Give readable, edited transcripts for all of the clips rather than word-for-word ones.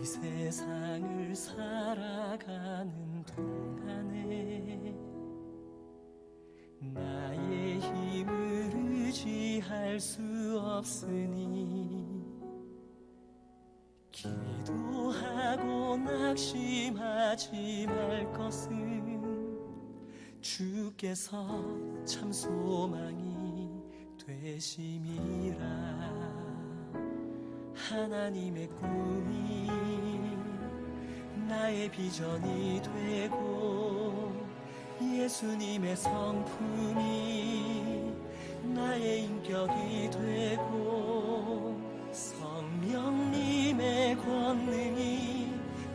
이 세상을 살아가는 동안에 나의 힘을 의지할 수 없으니 기도하고 낙심하지 말 것은 주께서 참 소망이 되심이라. 하나님의 꿈이 나의 비전이 되고 예수님의 성품이 나의 인격이 되고 성령님의 권능이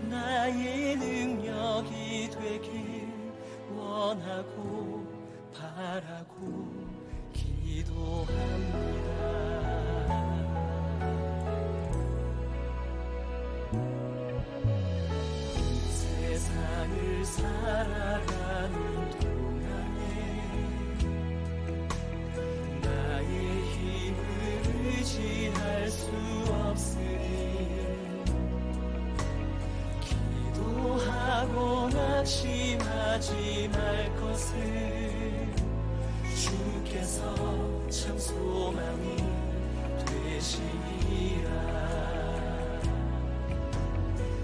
나의 능력이 되길 원하고 바라고 기도합니다. 세상을 살아가는 동안에 나의 힘을 의지할 수 없으니 기도하고 낙심하지 말 것을 주께서 참 소망이 되시니라.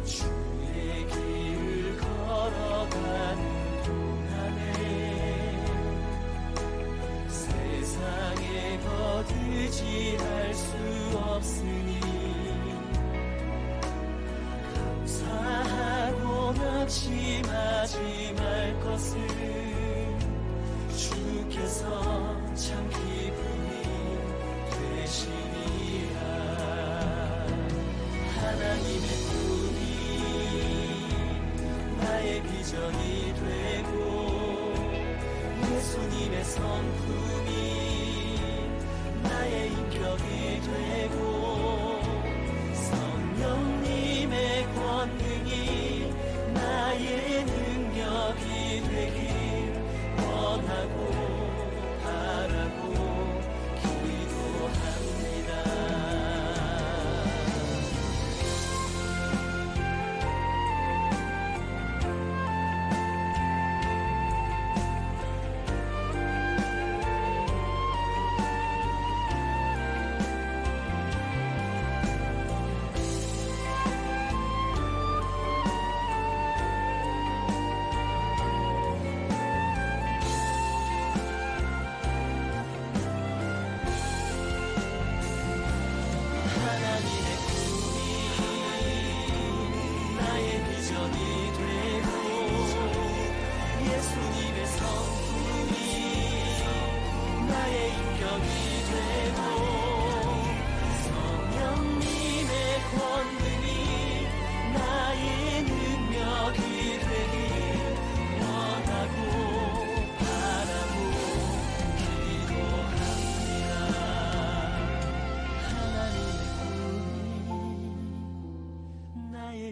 주의 길을 걸어가는 동안에 세상에 거두지할 수 없으니 감사하고 낙심하지 말 것을 주께서 참 기쁨이 되시니라. 하나님의 꿈이 나의 비전이 되고 예수님의 성품이 나의 인격이 되고 성령님의 권능이 나의 능력이 되길 원하고 바라고 기도합니다.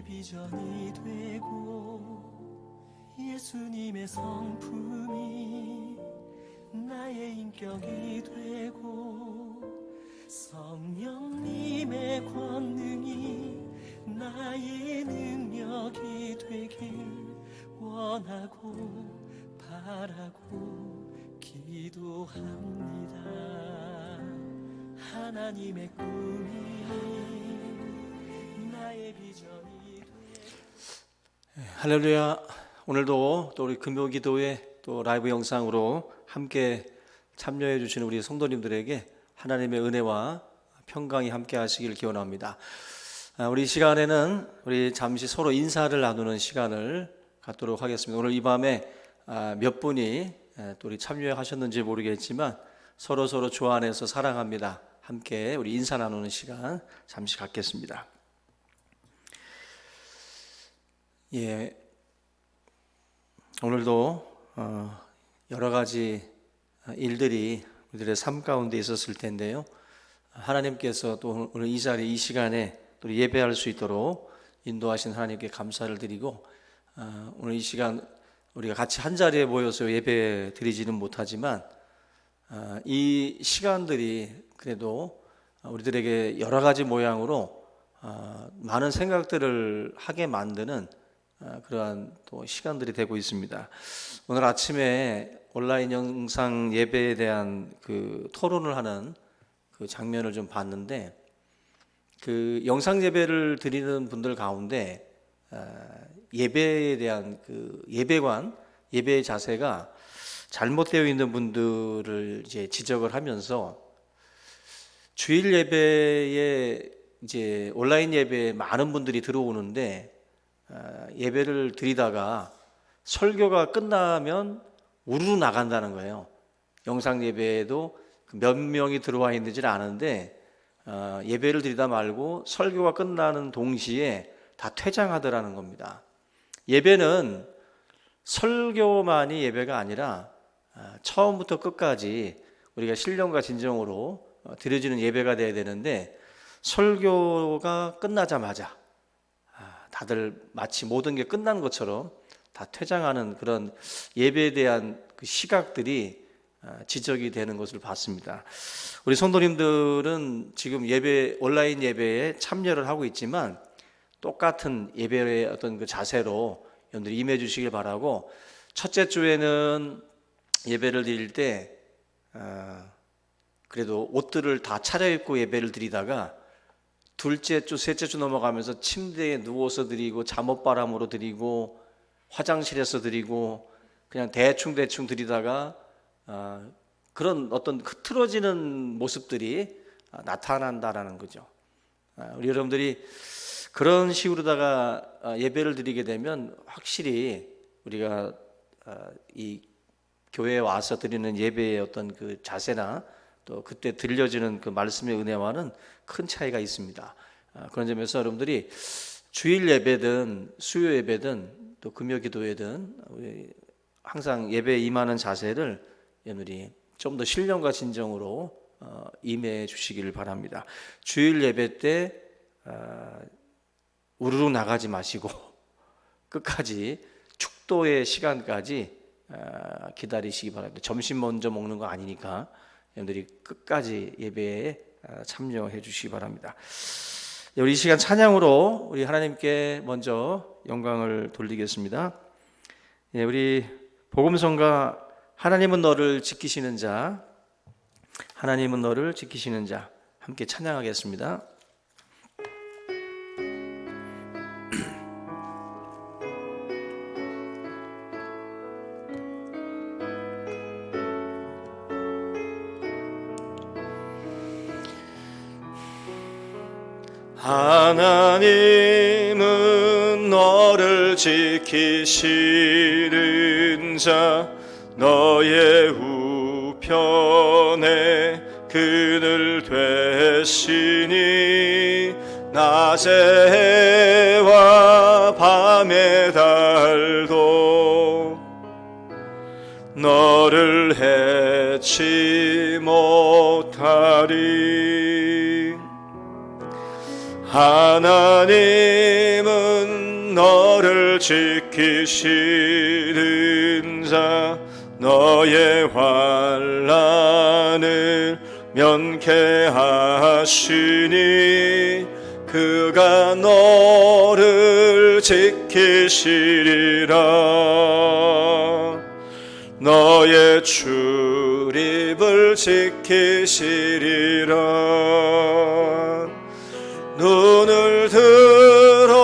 비전이 되고 예수님의 성품이 나의 인격이 되고 성령님의 권능이 나의 능력이 되길 원하고 바라고 기도합니다. 하나님의 꿈이 나의 비전이 할렐루야. 오늘도 또 우리 금요기도회 또 라이브 영상으로 함께 참여해 주시는 우리 성도님들에게 하나님의 은혜와 평강이 함께 하시길 기원합니다. 우리 시간에는 우리 잠시 서로 인사를 나누는 시간을 갖도록 하겠습니다. 오늘 이 밤에 몇 분이 또 우리 참여하셨는지 모르겠지만 서로 주 안에서 사랑합니다. 함께 우리 인사 나누는 시간 잠시 갖겠습니다. 예, 오늘도 여러 가지 일들이 우리들의 삶 가운데 있었을 텐데요. 하나님께서 또 오늘 이 자리 이 시간에 또 예배할 수 있도록 인도하신 하나님께 감사를 드리고 오늘 이 시간 우리가 같이 한 자리에 모여서 예배 드리지는 못하지만 이 시간들이 그래도 우리들에게 여러 가지 모양으로 많은 생각들을 하게 만드는 그러한 또 시간들이 되고 있습니다. 오늘 아침에 온라인 영상 예배에 대한 그 토론을 하는 그 장면을 좀 봤는데, 그 영상 예배를 드리는 분들 가운데 예배에 대한 그 예배관, 예배의 자세가 잘못되어 있는 분들을 이제 지적을 하면서, 주일 예배에 이제 온라인 예배에 많은 분들이 들어오는데 예배를 드리다가 설교가 끝나면 우르르 나간다는 거예요. 영상 예배에도 몇 명이 들어와 있는지는 아는데 예배를 드리다 말고 설교가 끝나는 동시에 다 퇴장하더라는 겁니다. 예배는 설교만이 예배가 아니라 처음부터 끝까지 우리가 신령과 진정으로 드려지는 예배가 되어야 되는데, 설교가 끝나자마자 다들 마치 모든 게 끝난 것처럼 다 퇴장하는 그런 예배에 대한 그 시각들이 지적이 되는 것을 봤습니다. 우리 성도님들은 지금 예배, 온라인 예배에 참여를 하고 있지만 똑같은 예배의 어떤 그 자세로 여러분들이 임해 주시길 바라고, 첫째 주에는 예배를 드릴 때 그래도 옷들을 다 차려입고 예배를 드리다가 둘째 주, 셋째 주 넘어가면서 침대에 누워서 드리고 잠옷바람으로 드리고 화장실에서 드리고 그냥 대충 드리다가 그런 어떤 흐트러지는 모습들이 나타난다라는 거죠. 우리 여러분들이 그런 식으로다가 예배를 드리게 되면 확실히 우리가 이 교회에 와서 드리는 예배의 어떤 그 자세나 또 그때 들려지는 그 말씀의 은혜와는 큰 차이가 있습니다. 그런 점에서 여러분들이 주일 예배든 수요 예배든 또 금요 기도회든 항상 예배에 임하는 자세를 여러분들이 좀 더 신령과 진정으로 임해 주시기를 바랍니다. 주일 예배 때 우르르 나가지 마시고 끝까지 축도의 시간까지 기다리시기 바랍니다. 점심 먼저 먹는 거 아니니까 여러분들이 끝까지 예배에 참여해 주시기 바랍니다. 우리 이 시간 찬양으로 우리 하나님께 먼저 영광을 돌리겠습니다. 우리 복음성가 하나님은 너를 지키시는 자, 하나님은 너를 지키시는 자 함께 찬양하겠습니다. 하나님은 너를 지키시는 자, 너의 우편에 그늘 되시니 낮의 해와 밤의 달도 너를 해치 못하리. 하나님은 너를 지키시는 자, 너의 환난을 면케하시니 그가 너를 지키시리라. 너의 출입을 지키시리라. 눈을 들어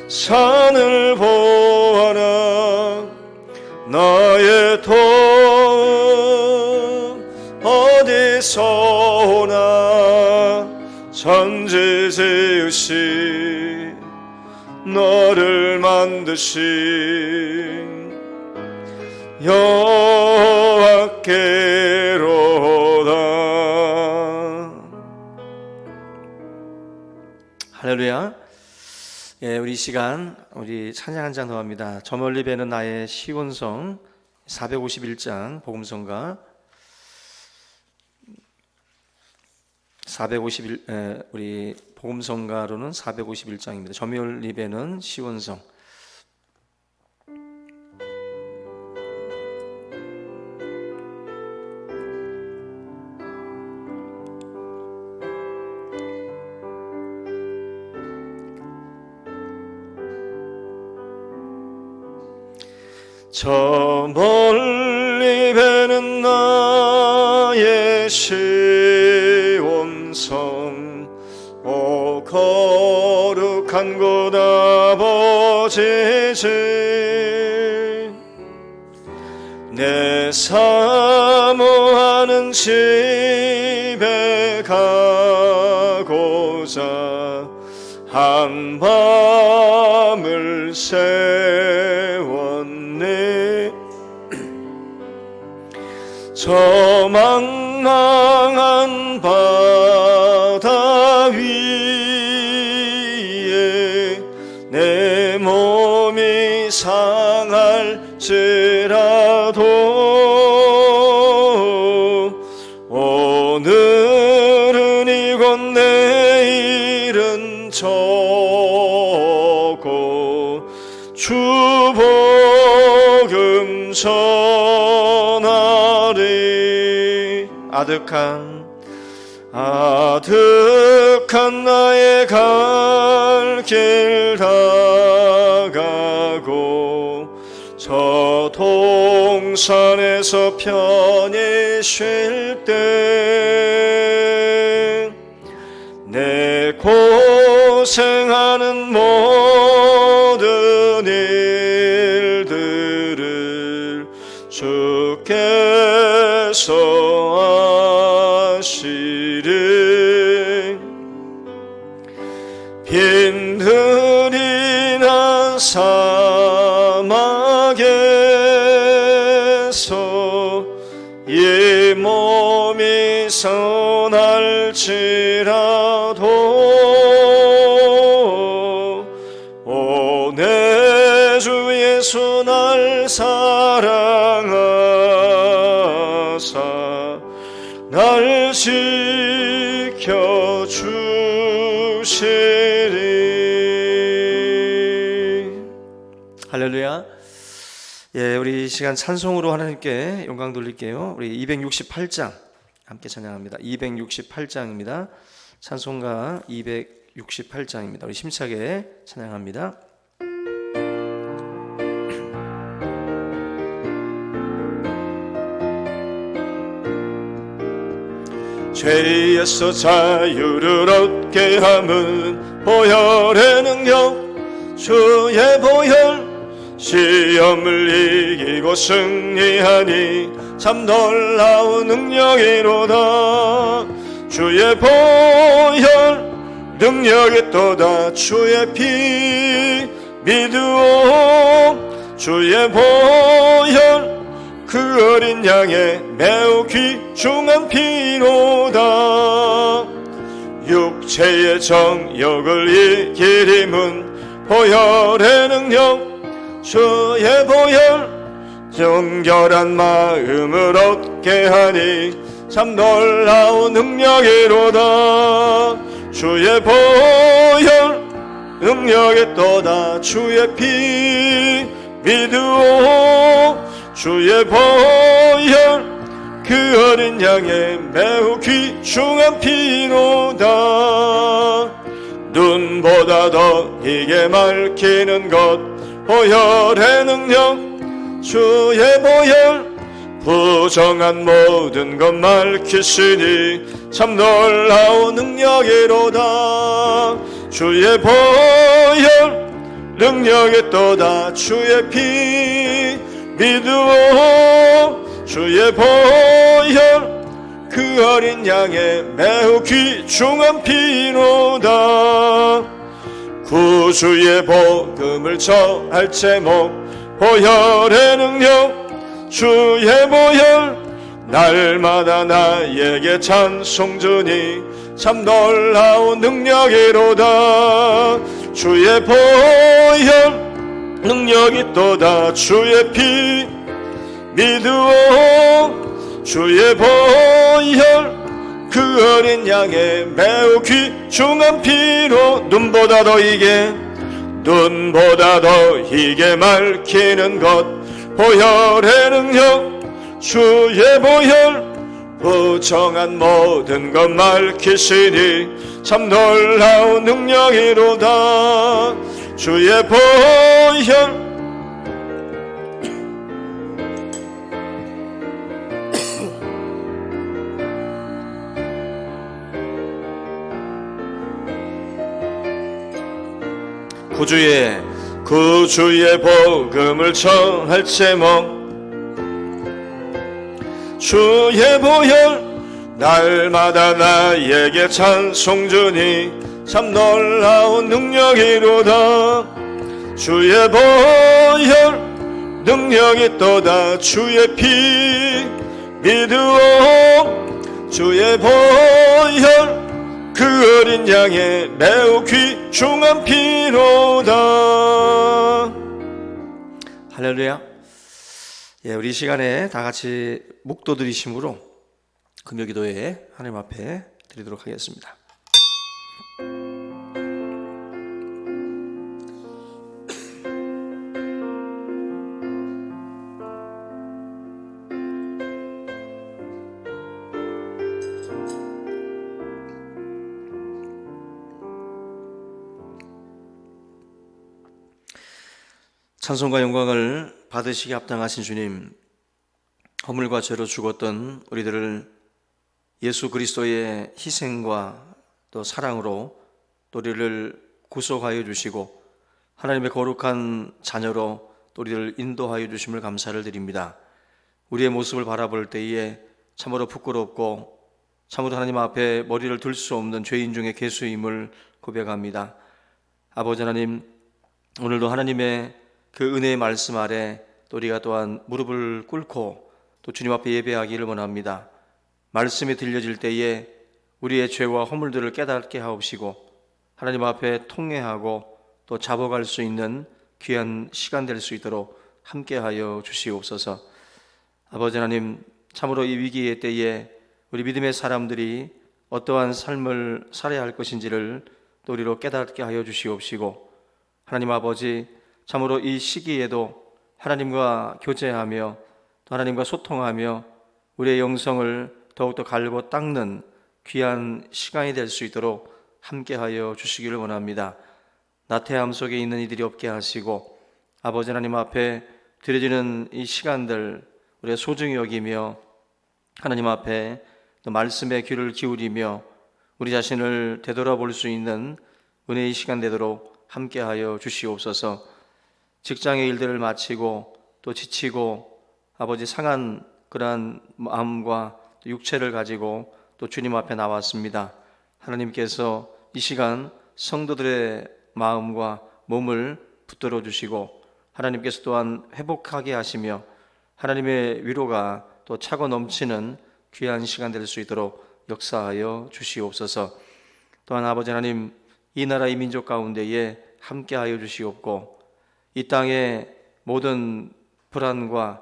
산을 보아라. 나의 도움 어디서 오나. 천지 지으신 너를 만드신 여호와께로다. 할렐루야. 우리 시간 우리 찬양 한 장 더 합니다. 저 멀리 배는 나의 시온성 451장 복음성가 451 우리 복음성가로는 451장입니다. 저 멀리 배는 시온성. 저 멀리 배는 나의 시온성 오 거룩한 곳 아버지 집 내 사모하는 집에 가고자 한밤을 세웠네 저 망망한 바다 위에 내 몸이 상할지라도 오늘은 이곳 내일은 저곳 주 복음 전하리 아득한 나의 갈 길 다가고 저 동산에서 편히 쉴 때 내 고생하는 모든 일들을 주께서 아시리 빈들이나 사막에서 이 몸이 선할지라도 오 내 주 예수 날 사랑하사 날 지켜주시리. 할렐루야. 예, 우리 이 시간 찬송으로 하나님께 영광 돌릴게요. 우리 268장 함께 찬양합니다. 268장입니다. 찬송가 268장입니다. 우리 힘차게 찬양합니다. 죄에서 자유를 얻게 함은 보혈의 능력 주의 보혈 시험을 이기고 승리하니 참 놀라운 능력이로다 주의 보혈 능력이 또다 주의 피 믿으오 주의 보혈 그 어린 양의 매우 귀중한 피로다 육체의 정욕을 이길 힘은 보혈의 능력 주의 보혈 정결한 마음을 얻게 하니 참 놀라운 능력이로다 주의 보혈 능력이 또다 주의 피 믿으오 주의 보혈 그 어린 양의 매우 귀중한 피로다 눈보다 더 이게 밝히는 것 보혈의 능력 주의 보혈 부정한 모든 것 밝히시니 참 놀라운 능력이로다 주의 보혈 능력이 또다 주의 피 믿으오 주의 보혈 그 어린 양의 매우 귀중한 피로다 구주의 복음을 전할 제목 보혈의 능력 주의 보혈 날마다 나에게 찬송 주니 참 놀라운 능력이로다 주의 보혈 능력이 또다 주의 피 믿으오 주의 보혈 그 어린 양의 매우 귀중한 피로 눈보다 더 이게 밝히는 것 보혈의 능력 주의 보혈 부정한 모든 것 밝히시니 참 놀라운 능력이로다 주의 보혈 구주의 복음을 전할 제목 주의 보혈 날마다 나에게 찬송 주니 참 놀라운 능력이로다. 주의 보혈 능력이 또다. 주의 피 믿으오. 주의 보혈 그 어린 양의 매우 귀중한 피로다. 할렐루야. 예, 우리 이 시간에 다 같이 묵도드리심으로 금요기도에 하나님 앞에 드리도록 하겠습니다. 찬송과 영광을 받으시기 합당하신 주님, 허물과 죄로 죽었던 우리들을 예수 그리스도의 희생과 또 사랑으로 또 우리를 구속하여 주시고 하나님의 거룩한 자녀로 또 우리를 인도하여 주심을 감사를 드립니다. 우리의 모습을 바라볼 때에 참으로 부끄럽고 참으로 하나님 앞에 머리를 들 수 없는 죄인 중에 괴수임을 고백합니다. 아버지 하나님, 오늘도 하나님의 그 은혜의 말씀 아래 또 우리가 또한 무릎을 꿇고 또 주님 앞에 예배하기를 원합니다. 말씀이 들려질 때에 우리의 죄와 허물들을 깨닫게 하옵시고 하나님 앞에 통회하고 또 잡아갈 수 있는 귀한 시간 될 수 있도록 함께하여 주시옵소서. 아버지 하나님, 참으로 이 위기의 때에 우리 믿음의 사람들이 어떠한 삶을 살아야 할 것인지를 또 우리로 깨닫게 하여 주시옵시고 하나님 아버지, 참으로 이 시기에도 하나님과 교제하며 또 하나님과 소통하며 우리의 영성을 더욱더 갈고 닦는 귀한 시간이 될 수 있도록 함께하여 주시기를 원합니다. 나태함 속에 있는 이들이 없게 하시고 아버지 하나님 앞에 드려지는 이 시간들 우리가 소중히 여기며 하나님 앞에 또 말씀에 귀를 기울이며 우리 자신을 되돌아볼 수 있는 은혜의 시간 되도록 함께하여 주시옵소서. 직장의 일들을 마치고 또 지치고 아버지 상한 그러한 마음과 또 육체를 가지고 또 주님 앞에 나왔습니다. 하나님께서 이 시간 성도들의 마음과 몸을 붙들어 주시고 하나님께서 또한 회복하게 하시며 하나님의 위로가 또 차고 넘치는 귀한 시간 될 수 있도록 역사하여 주시옵소서. 또한 아버지 하나님, 이 나라 이 민족 가운데에 함께하여 주시옵고 이 땅의 모든 불안과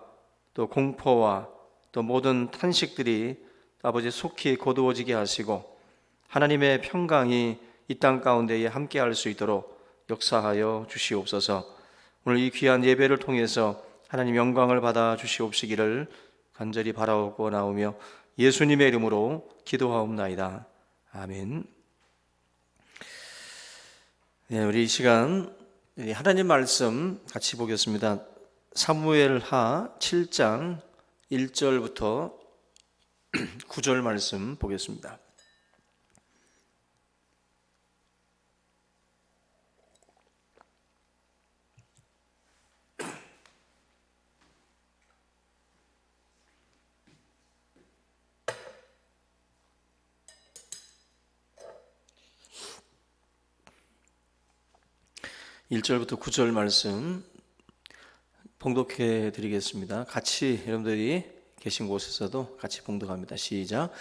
또 공포와 또 모든 탄식들이 아버지 속히 거두어지게 하시고 하나님의 평강이 이 땅 가운데에 함께할 수 있도록 역사하여 주시옵소서. 오늘 이 귀한 예배를 통해서 하나님 영광을 받아 주시옵시기를 간절히 바라옵고 나오며 예수님의 이름으로 기도하옵나이다. 아멘. 네, 우리 이 시간 하나님 말씀 같이 보겠습니다. 사무엘하 7장 1절부터 9절 말씀 보겠습니다. (1절부터) 9절 말씀 봉독해 드리겠습니다. 같이 여러분들이 계신 곳에서도 같이 봉독합니다. 시작.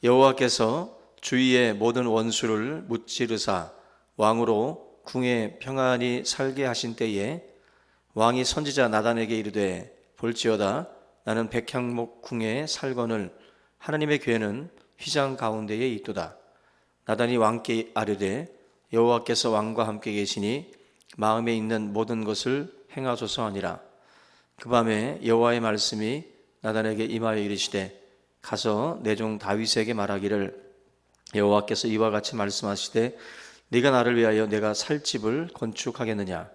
여호와께서 주위의 모든 원수를 무찌르사 왕으로 궁에 평안히 살게 하신 때에 왕이 선지자 나단에게 이르되 볼지어다 나는 백향목 궁에 살거늘 하나님의 궤는 휘장 가운데에 있도다. 나단이 왕께 아뢰되 여호와께서 왕과 함께 계시니 마음에 있는 모든 것을 행하소서 하니라. 그 밤에 여호와의 말씀이 나단에게 임하여 이르시되 가서 내 종 다윗에게 말하기를 여호와께서 이와 같이 말씀하시되 네가 나를 위하여 내가 살 집을 건축하겠느냐.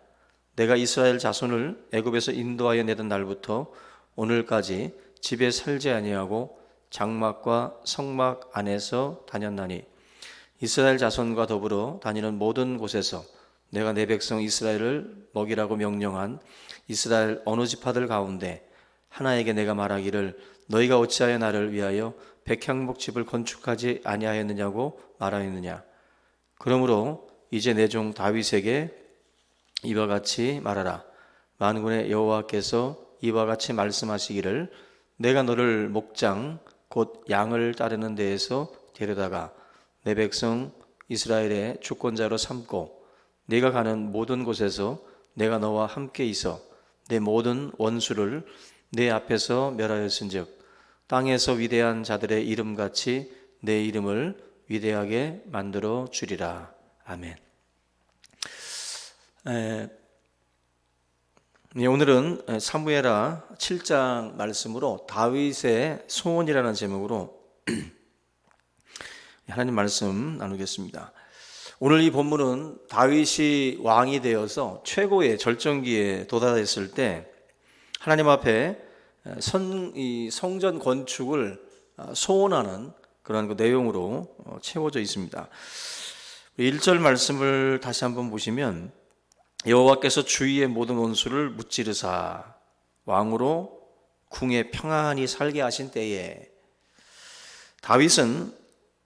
내가 이스라엘 자손을 애굽에서 인도하여 내던 날부터 오늘까지 집에 살지 아니하고 장막과 성막 안에서 다녔나니 이스라엘 자손과 더불어 다니는 모든 곳에서 내가 내 백성 이스라엘을 먹이라고 명령한 이스라엘 어느 지파들 가운데 하나에게 내가 말하기를 너희가 어찌하여 나를 위하여 백향목집을 건축하지 아니하였느냐고 말하였느냐. 그러므로 이제 내 종 다윗에게 이와 같이 말하라. 만군의 여호와께서 이와 같이 말씀하시기를 내가 너를 목장 곧 양을 따르는 데에서 데려다가 내 백성 이스라엘의 주권자로 삼고 네가 가는 모든 곳에서 내가 너와 함께 있어 내 모든 원수를 내 앞에서 멸하였은즉 땅에서 위대한 자들의 이름같이 내 이름을 위대하게 만들어 주리라. 아멘. 오늘은 사무엘하 7장 말씀으로 다윗의 소원이라는 제목으로 하나님 말씀 나누겠습니다. 오늘 이 본문은 다윗이 왕이 되어서 최고의 절정기에 도달했을 때 하나님 앞에 성전 건축을 소원하는 그런 그 내용으로 채워져 있습니다. 1절 말씀을 다시 한번 보시면 여호와께서 주위의 모든 원수를 무찌르사 왕으로 궁에 평안히 살게 하신 때에 다윗은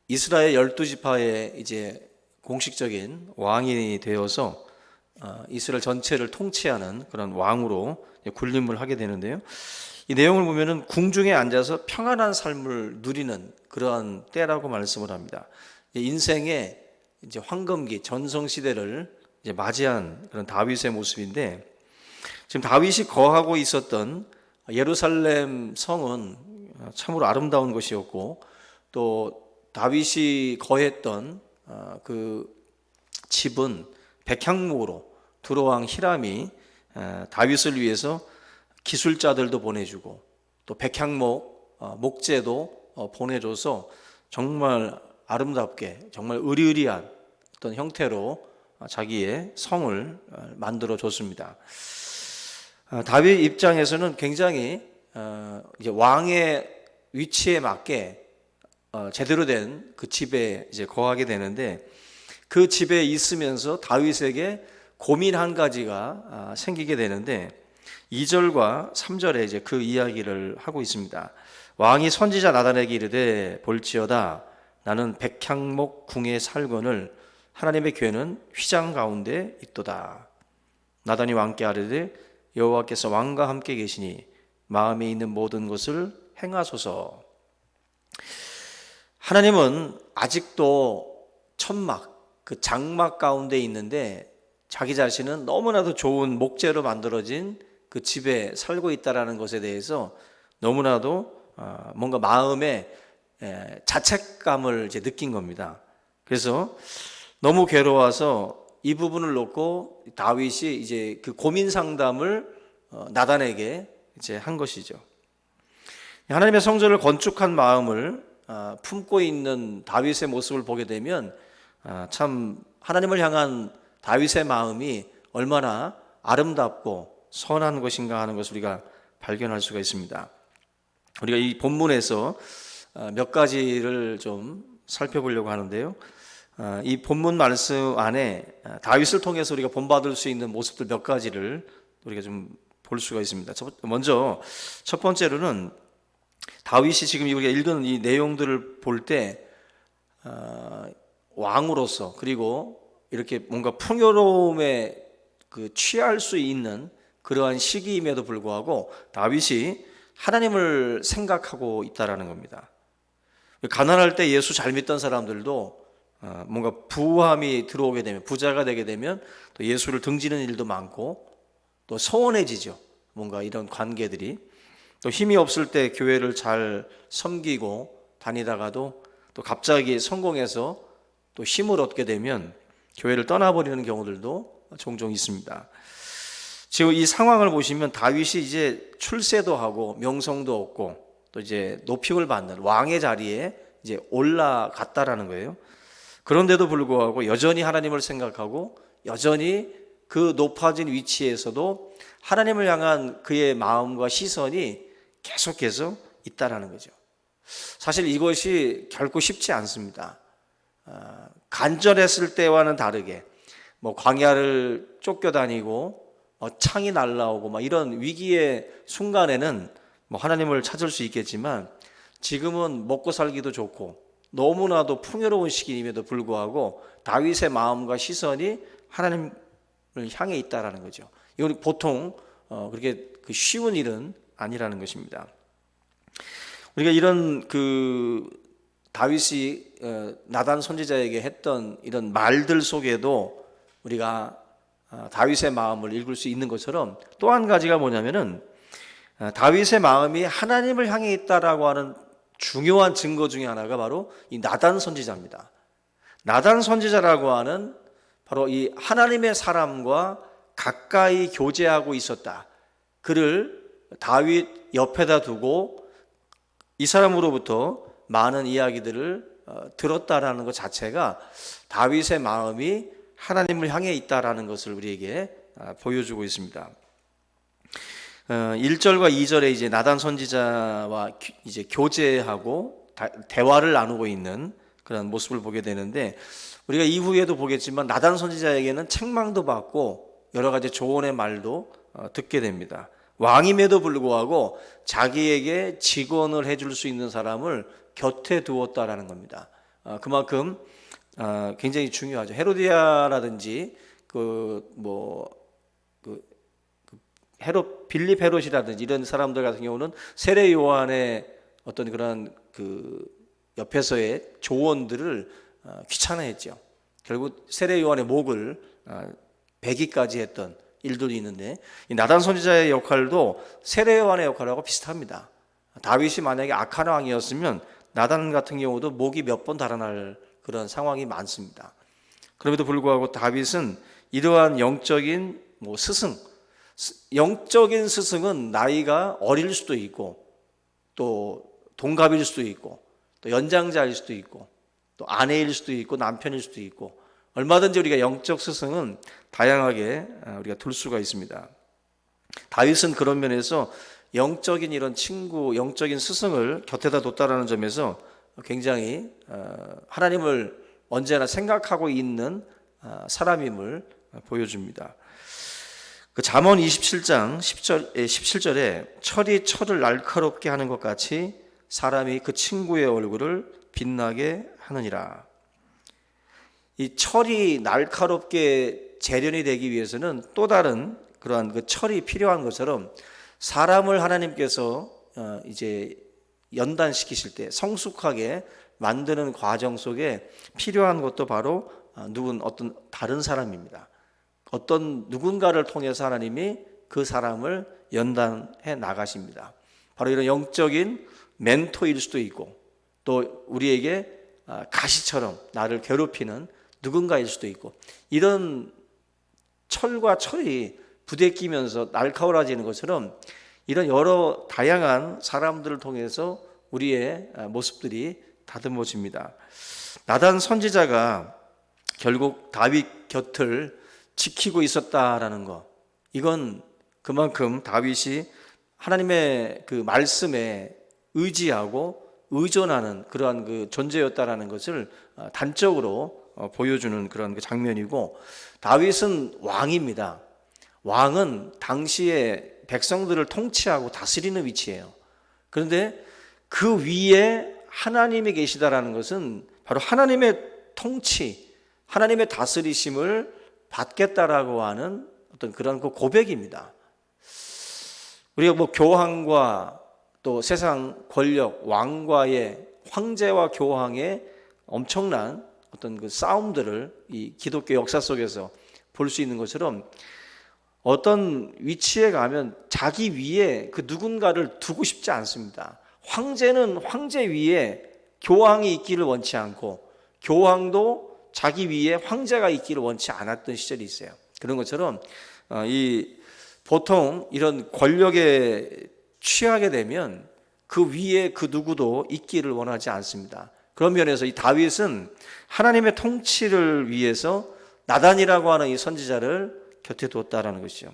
이스라엘 12지파의 이제 공식적인 왕이 되어서 이스라엘 전체를 통치하는 그런 왕으로 군림을 하게 되는데요. 이 내용을 보면은 궁중에 앉아서 평안한 삶을 누리는 그러한 때라고 말씀을 합니다. 인생의 이제 황금기 전성 시대를 이제 맞이한 그런 다윗의 모습인데 지금 다윗이 거하고 있었던 예루살렘 성은 참으로 아름다운 것이었고 또 다윗이 거했던 그 집은 백향목으로 두로왕 히람이 다윗을 위해서 기술자들도 보내주고 또 백향목 목재도 보내줘서 정말 아름답게 정말 의리의리한 어떤 형태로 자기의 성을 만들어 줬습니다. 다윗 입장에서는 굉장히 이제 왕의 위치에 맞게 제대로 된 그 집에 이제 거하게 되는데 그 집에 있으면서 다윗에게 고민 한 가지가 생기게 되는데 2절과 3절에 이제 그 이야기를 하고 있습니다. 왕이 선지자 나단에게 이르되 볼지어다 나는 백향목 궁에 살거늘 하나님의 궤는 휘장 가운데 있도다. 나단이 왕께 아뢰되 여호와께서 왕과 함께 계시니 마음에 있는 모든 것을 행하소서. 하나님은 아직도 천막, 그 장막 가운데 있는데 자기 자신은 너무나도 좋은 목재로 만들어진 그 집에 살고 있다는 것에 대해서 너무나도 뭔가 마음에 자책감을 이제 느낀 겁니다. 그래서 너무 괴로워서 이 부분을 놓고 다윗이 이제 그 고민 상담을 나단에게 이제 한 것이죠. 하나님의 성전을 건축한 마음을 품고 있는 다윗의 모습을 보게 되면 참 하나님을 향한 다윗의 마음이 얼마나 아름답고 선한 것인가 하는 것을 우리가 발견할 수가 있습니다. 우리가 이 본문에서 몇 가지를 좀 살펴보려고 하는데요. 이 본문 말씀 안에 다윗을 통해서 우리가 본받을 수 있는 모습들 몇 가지를 우리가 좀 볼 수가 있습니다. 먼저 첫 번째로는 다윗이 지금 우리가 읽은 이 내용들을 볼 때 왕으로서 그리고 이렇게 뭔가 풍요로움에 그 취할 수 있는 그러한 시기임에도 불구하고 다윗이 하나님을 생각하고 있다라는 겁니다. 가난할 때 예수 잘 믿던 사람들도 뭔가 부함이 들어오게 되면 부자가 되게 되면 또 예수를 등지는 일도 많고 또 서운해지죠. 뭔가 이런 관계들이 또 힘이 없을 때 교회를 잘 섬기고 다니다가도 또 갑자기 성공해서 또 힘을 얻게 되면 교회를 떠나버리는 경우들도 종종 있습니다. 지금 이 상황을 보시면 다윗이 이제 출세도 하고 명성도 얻고 또 이제 높임을 받는 왕의 자리에 이제 올라갔다라는 거예요. 그런데도 불구하고 여전히 하나님을 생각하고 여전히 그 높아진 위치에서도 하나님을 향한 그의 마음과 시선이 계속해서 있다라는 거죠. 사실 이것이 결코 쉽지 않습니다. 간절했을 때와는 다르게 뭐 광야를 쫓겨다니고 창이 날라오고 막 이런 위기의 순간에는 뭐 하나님을 찾을 수 있겠지만, 지금은 먹고 살기도 좋고 너무나도 풍요로운 시기임에도 불구하고 다윗의 마음과 시선이 하나님을 향해 있다라는 거죠. 이건 보통 그렇게 쉬운 일은 아니라는 것입니다. 우리가 이런 다윗이 나단 선지자에게 했던 이런 말들 속에도 우리가 다윗의 마음을 읽을 수 있는 것처럼, 또 한 가지가 뭐냐면은 다윗의 마음이 하나님을 향해 있다라고 하는 중요한 증거 중에 하나가 바로 이 나단 선지자입니다. 나단 선지자라고 하는 바로 이 하나님의 사람과 가까이 교제하고 있었다. 그를 다윗 옆에다 두고 이 사람으로부터 많은 이야기들을 들었다라는 것 자체가 다윗의 마음이 하나님을 향해 있다라는 것을 우리에게 보여주고 있습니다. 1절과 2절에 이제 나단 선지자와 이제 교제하고 대화를 나누고 있는 그런 모습을 보게 되는데, 우리가 이후에도 보겠지만 나단 선지자에게는 책망도 받고 여러 가지 조언의 말도 듣게 됩니다. 왕임에도 불구하고 자기에게 직언을 해줄 수 있는 사람을 곁에 두었다라는 겁니다. 그만큼 굉장히 중요하죠. 헤로디아라든지 빌립 헤롯이라든지 이런 사람들 같은 경우는 세례 요한의 어떤 그런 옆에서의 조언들을 귀찮아했죠. 결국 세례 요한의 목을 베기까지 했던 일들이 있는데, 이 나단 선지자의 역할도 세례 요한의 역할하고 비슷합니다. 다윗이 만약에 악한 왕이었으면 나단 같은 경우도 목이 몇 번 달아날 그런 상황이 많습니다. 그럼에도 불구하고 다윗은 이러한 영적인 영적인 스승은 나이가 어릴 수도 있고, 또 동갑일 수도 있고, 또 연장자일 수도 있고, 또 아내일 수도 있고, 남편일 수도 있고, 얼마든지 우리가 영적 스승은 다양하게 우리가 둘 수가 있습니다. 다윗은 그런 면에서 영적인 이런 친구, 영적인 스승을 곁에다 뒀다라는 점에서 굉장히 하나님을 언제나 생각하고 있는 사람임을 보여줍니다. 잠언 27장 17절에 철이 철을 날카롭게 하는 것 같이 사람이 그 친구의 얼굴을 빛나게 하느니라. 이 철이 날카롭게 재련이 되기 위해서는 또 다른 그러한 그 철이 필요한 것처럼, 사람을 하나님께서 이제 연단시키실 때 성숙하게 만드는 과정 속에 필요한 것도 바로 어떤 다른 사람입니다. 어떤 누군가를 통해서 하나님이 그 사람을 연단해 나가십니다. 바로 이런 영적인 멘토일 수도 있고, 또 우리에게 가시처럼 나를 괴롭히는 누군가일 수도 있고, 이런 철과 철이 부대끼면서 날카로워지는 것처럼 이런 여러 다양한 사람들을 통해서 우리의 모습들이 다듬어집니다. 나단 선지자가 결국 다윗 곁을 지키고 있었다라는 것, 이건 그만큼 다윗이 하나님의 그 말씀에 의지하고 의존하는 그러한 그 존재였다라는 것을 단적으로 보여주는 그런 그 장면이고, 다윗은 왕입니다. 왕은 당시에 백성들을 통치하고 다스리는 위치예요. 그런데 그 위에 하나님이 계시다라는 것은 바로 하나님의 통치, 하나님의 다스리심을 받겠다라고 하는 어떤 그런 그 고백입니다. 우리가 교황과 또 세상 권력, 왕과의 황제와 교황의 엄청난 어떤 그 싸움들을 이 기독교 역사 속에서 볼 수 있는 것처럼, 어떤 위치에 가면 자기 위에 그 누군가를 두고 싶지 않습니다. 황제는 황제 위에 교황이 있기를 원치 않고, 교황도 자기 위에 황제가 있기를 원치 않았던 시절이 있어요. 그런 것처럼 보통 이런 권력에 취하게 되면 그 위에 그 누구도 있기를 원하지 않습니다. 그런 면에서 이 다윗은 하나님의 통치를 위해서 나단이라고 하는 이 선지자를 곁에 두었다라는 것이죠.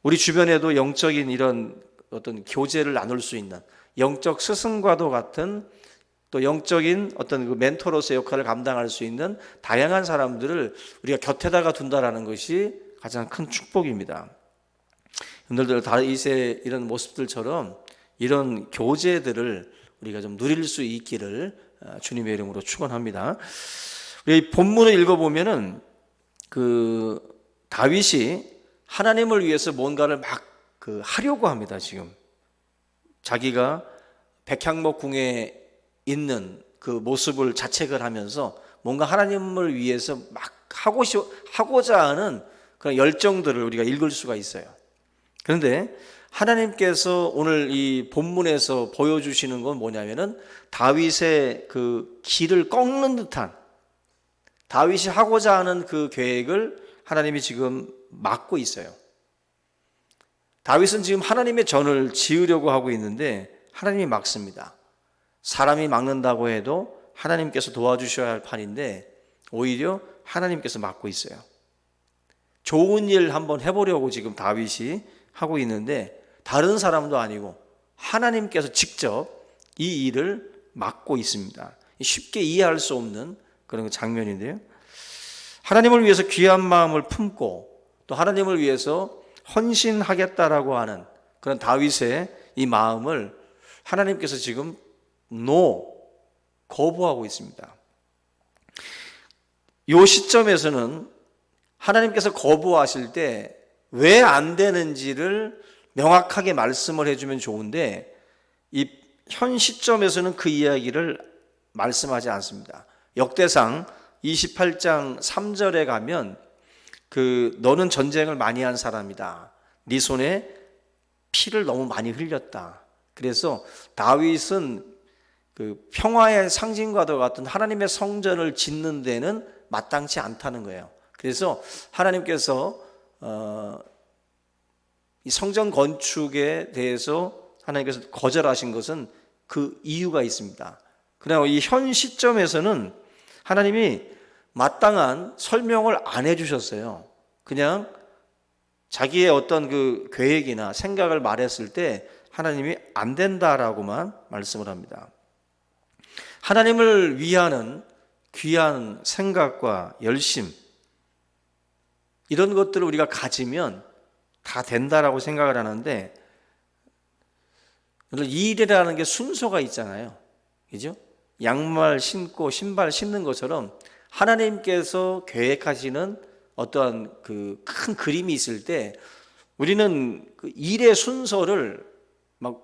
우리 주변에도 영적인 이런 어떤 교제를 나눌 수 있는 영적 스승과도 같은 또 영적인 어떤 그 멘토로서의 역할을 감당할 수 있는 다양한 사람들을 우리가 곁에다가 둔다라는 것이 가장 큰 축복입니다. 여러분들 다윗의 이런 모습들처럼 이런 교제들을 우리가 좀 누릴 수 있기를 주님의 이름으로 축원합니다. 우리 본문을 읽어보면은 그 다윗이 하나님을 위해서 뭔가를 막 하려고 합니다. 지금 자기가 백향목궁에 있는 그 모습을 자책을 하면서 뭔가 하나님을 위해서 막 하고자 하는 그런 열정들을 우리가 읽을 수가 있어요. 그런데 하나님께서 오늘 이 본문에서 보여주시는 건 뭐냐면은 다윗의 그 길을 꺾는 듯한, 다윗이 하고자 하는 그 계획을 하나님이 지금 막고 있어요. 다윗은 지금 하나님의 전을 지으려고 하고 있는데 하나님이 막습니다. 사람이 막는다고 해도 하나님께서 도와주셔야 할 판인데 오히려 하나님께서 막고 있어요. 좋은 일 한번 해보려고 지금 다윗이 하고 있는데 다른 사람도 아니고 하나님께서 직접 이 일을 막고 있습니다. 쉽게 이해할 수 없는 그런 장면인데요. 하나님을 위해서 귀한 마음을 품고 또 하나님을 위해서 헌신하겠다라고 하는 그런 다윗의 이 마음을 하나님께서 지금 거부하고 있습니다. 이 시점에서는 하나님께서 거부하실 때 왜 안 되는지를 명확하게 말씀을 해주면 좋은데 이 현 시점에서는 그 이야기를 말씀하지 않습니다. 역대상 28장 3절에 가면 너는 전쟁을 많이 한 사람이다. 네 손에 피를 너무 많이 흘렸다. 그래서 다윗은 평화의 상징과도 같은 하나님의 성전을 짓는 데는 마땅치 않다는 거예요. 그래서 하나님께서 이 성전 건축에 대해서 하나님께서 거절하신 것은 그 이유가 있습니다. 그러나 이 현 시점에서는 하나님이 마땅한 설명을 안 해주셨어요. 그냥 자기의 어떤 그 계획이나 생각을 말했을 때 하나님이 안 된다라고만 말씀을 합니다. 하나님을 위하는 귀한 생각과 열심, 이런 것들을 우리가 가지면 다 된다라고 생각을 하는데 이 일이라는 게 순서가 있잖아요. 그죠? 양말 신고 신발 신는 것처럼 하나님께서 계획하시는 어떠한 그 큰 그림이 있을 때 우리는 그 일의 순서를 막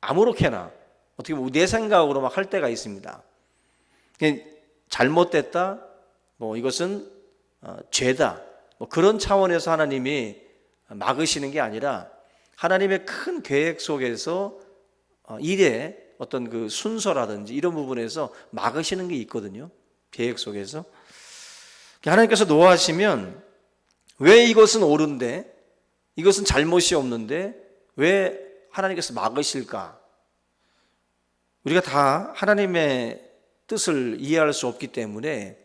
아무렇게나 어떻게 보면 내 생각으로 막 할 때가 있습니다. 잘못됐다, 이것은 죄다, 그런 차원에서 하나님이 막으시는 게 아니라 하나님의 큰 계획 속에서 일의 어떤 그 순서라든지 이런 부분에서 막으시는 게 있거든요. 계획 속에서. 하나님께서 노하시면 왜 이것은 옳은데 이것은 잘못이 없는데 왜 하나님께서 막으실까? 우리가 다 하나님의 뜻을 이해할 수 없기 때문에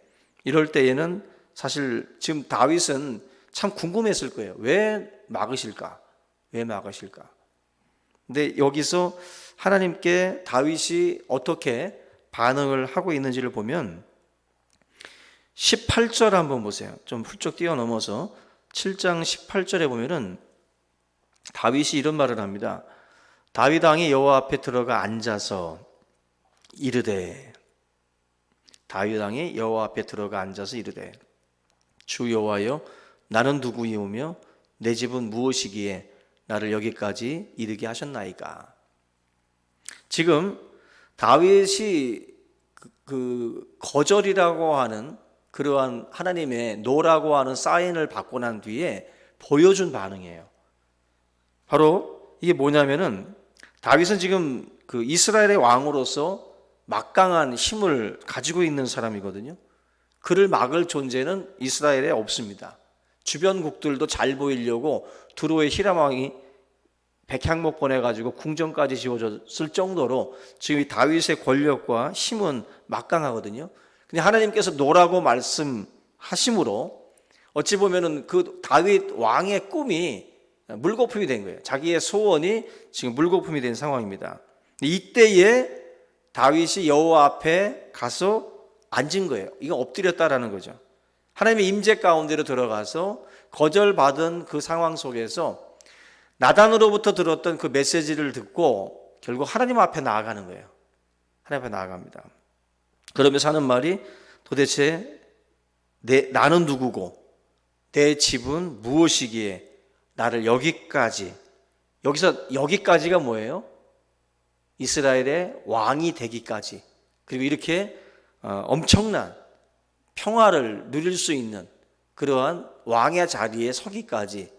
이럴 때에는 사실 지금 다윗은 참 궁금했을 거예요. 왜 막으실까? 왜 막으실까? 근데 여기서 하나님께 다윗이 어떻게 반응을 하고 있는지를 보면 18절 한번 보세요. 좀 훌쩍 뛰어넘어서 7장 18절에 보면은 다윗이 이런 말을 합니다. 다윗 왕이 여호와 앞에 들어가 앉아서 이르되, 다윗 왕이 여호와 앞에 들어가 앉아서 이르되, 주 여호와여, 나는 누구이오며 내 집은 무엇이기에 나를 여기까지 이르게 하셨나이까? 지금 다윗이 그 거절이라고 하는 그러한 하나님의 노라고 하는 사인을 받고 난 뒤에 보여준 반응이에요. 바로 이게 뭐냐면은 다윗은 지금 그 이스라엘의 왕으로서 막강한 힘을 가지고 있는 사람이거든요. 그를 막을 존재는 이스라엘에 없습니다. 주변국들도 잘 보이려고 두로의 히람 왕이 백향목 보내가지고 궁전까지 지어줬을 정도로 지금 이 다윗의 권력과 힘은 막강하거든요. 근데 하나님께서 노라고 말씀하심으로 어찌 보면은 그 다윗 왕의 꿈이 물거품이 된 거예요. 자기의 소원이 지금 물거품이 된 상황입니다. 이때에 다윗이 여호와 앞에 가서 앉은 거예요. 이건 엎드렸다라는 거죠. 하나님의 임재 가운데로 들어가서 거절받은 그 상황 속에서 나단으로부터 들었던 그 메시지를 듣고 결국 하나님 앞에 나아가는 거예요. 하나님 앞에 나아갑니다. 그러면서 하는 말이 도대체 나는 누구고 내 집은 무엇이기에 나를 여기까지, 여기서 여기까지가 뭐예요? 이스라엘의 왕이 되기까지, 그리고 이렇게 엄청난 평화를 누릴 수 있는 그러한 왕의 자리에 서기까지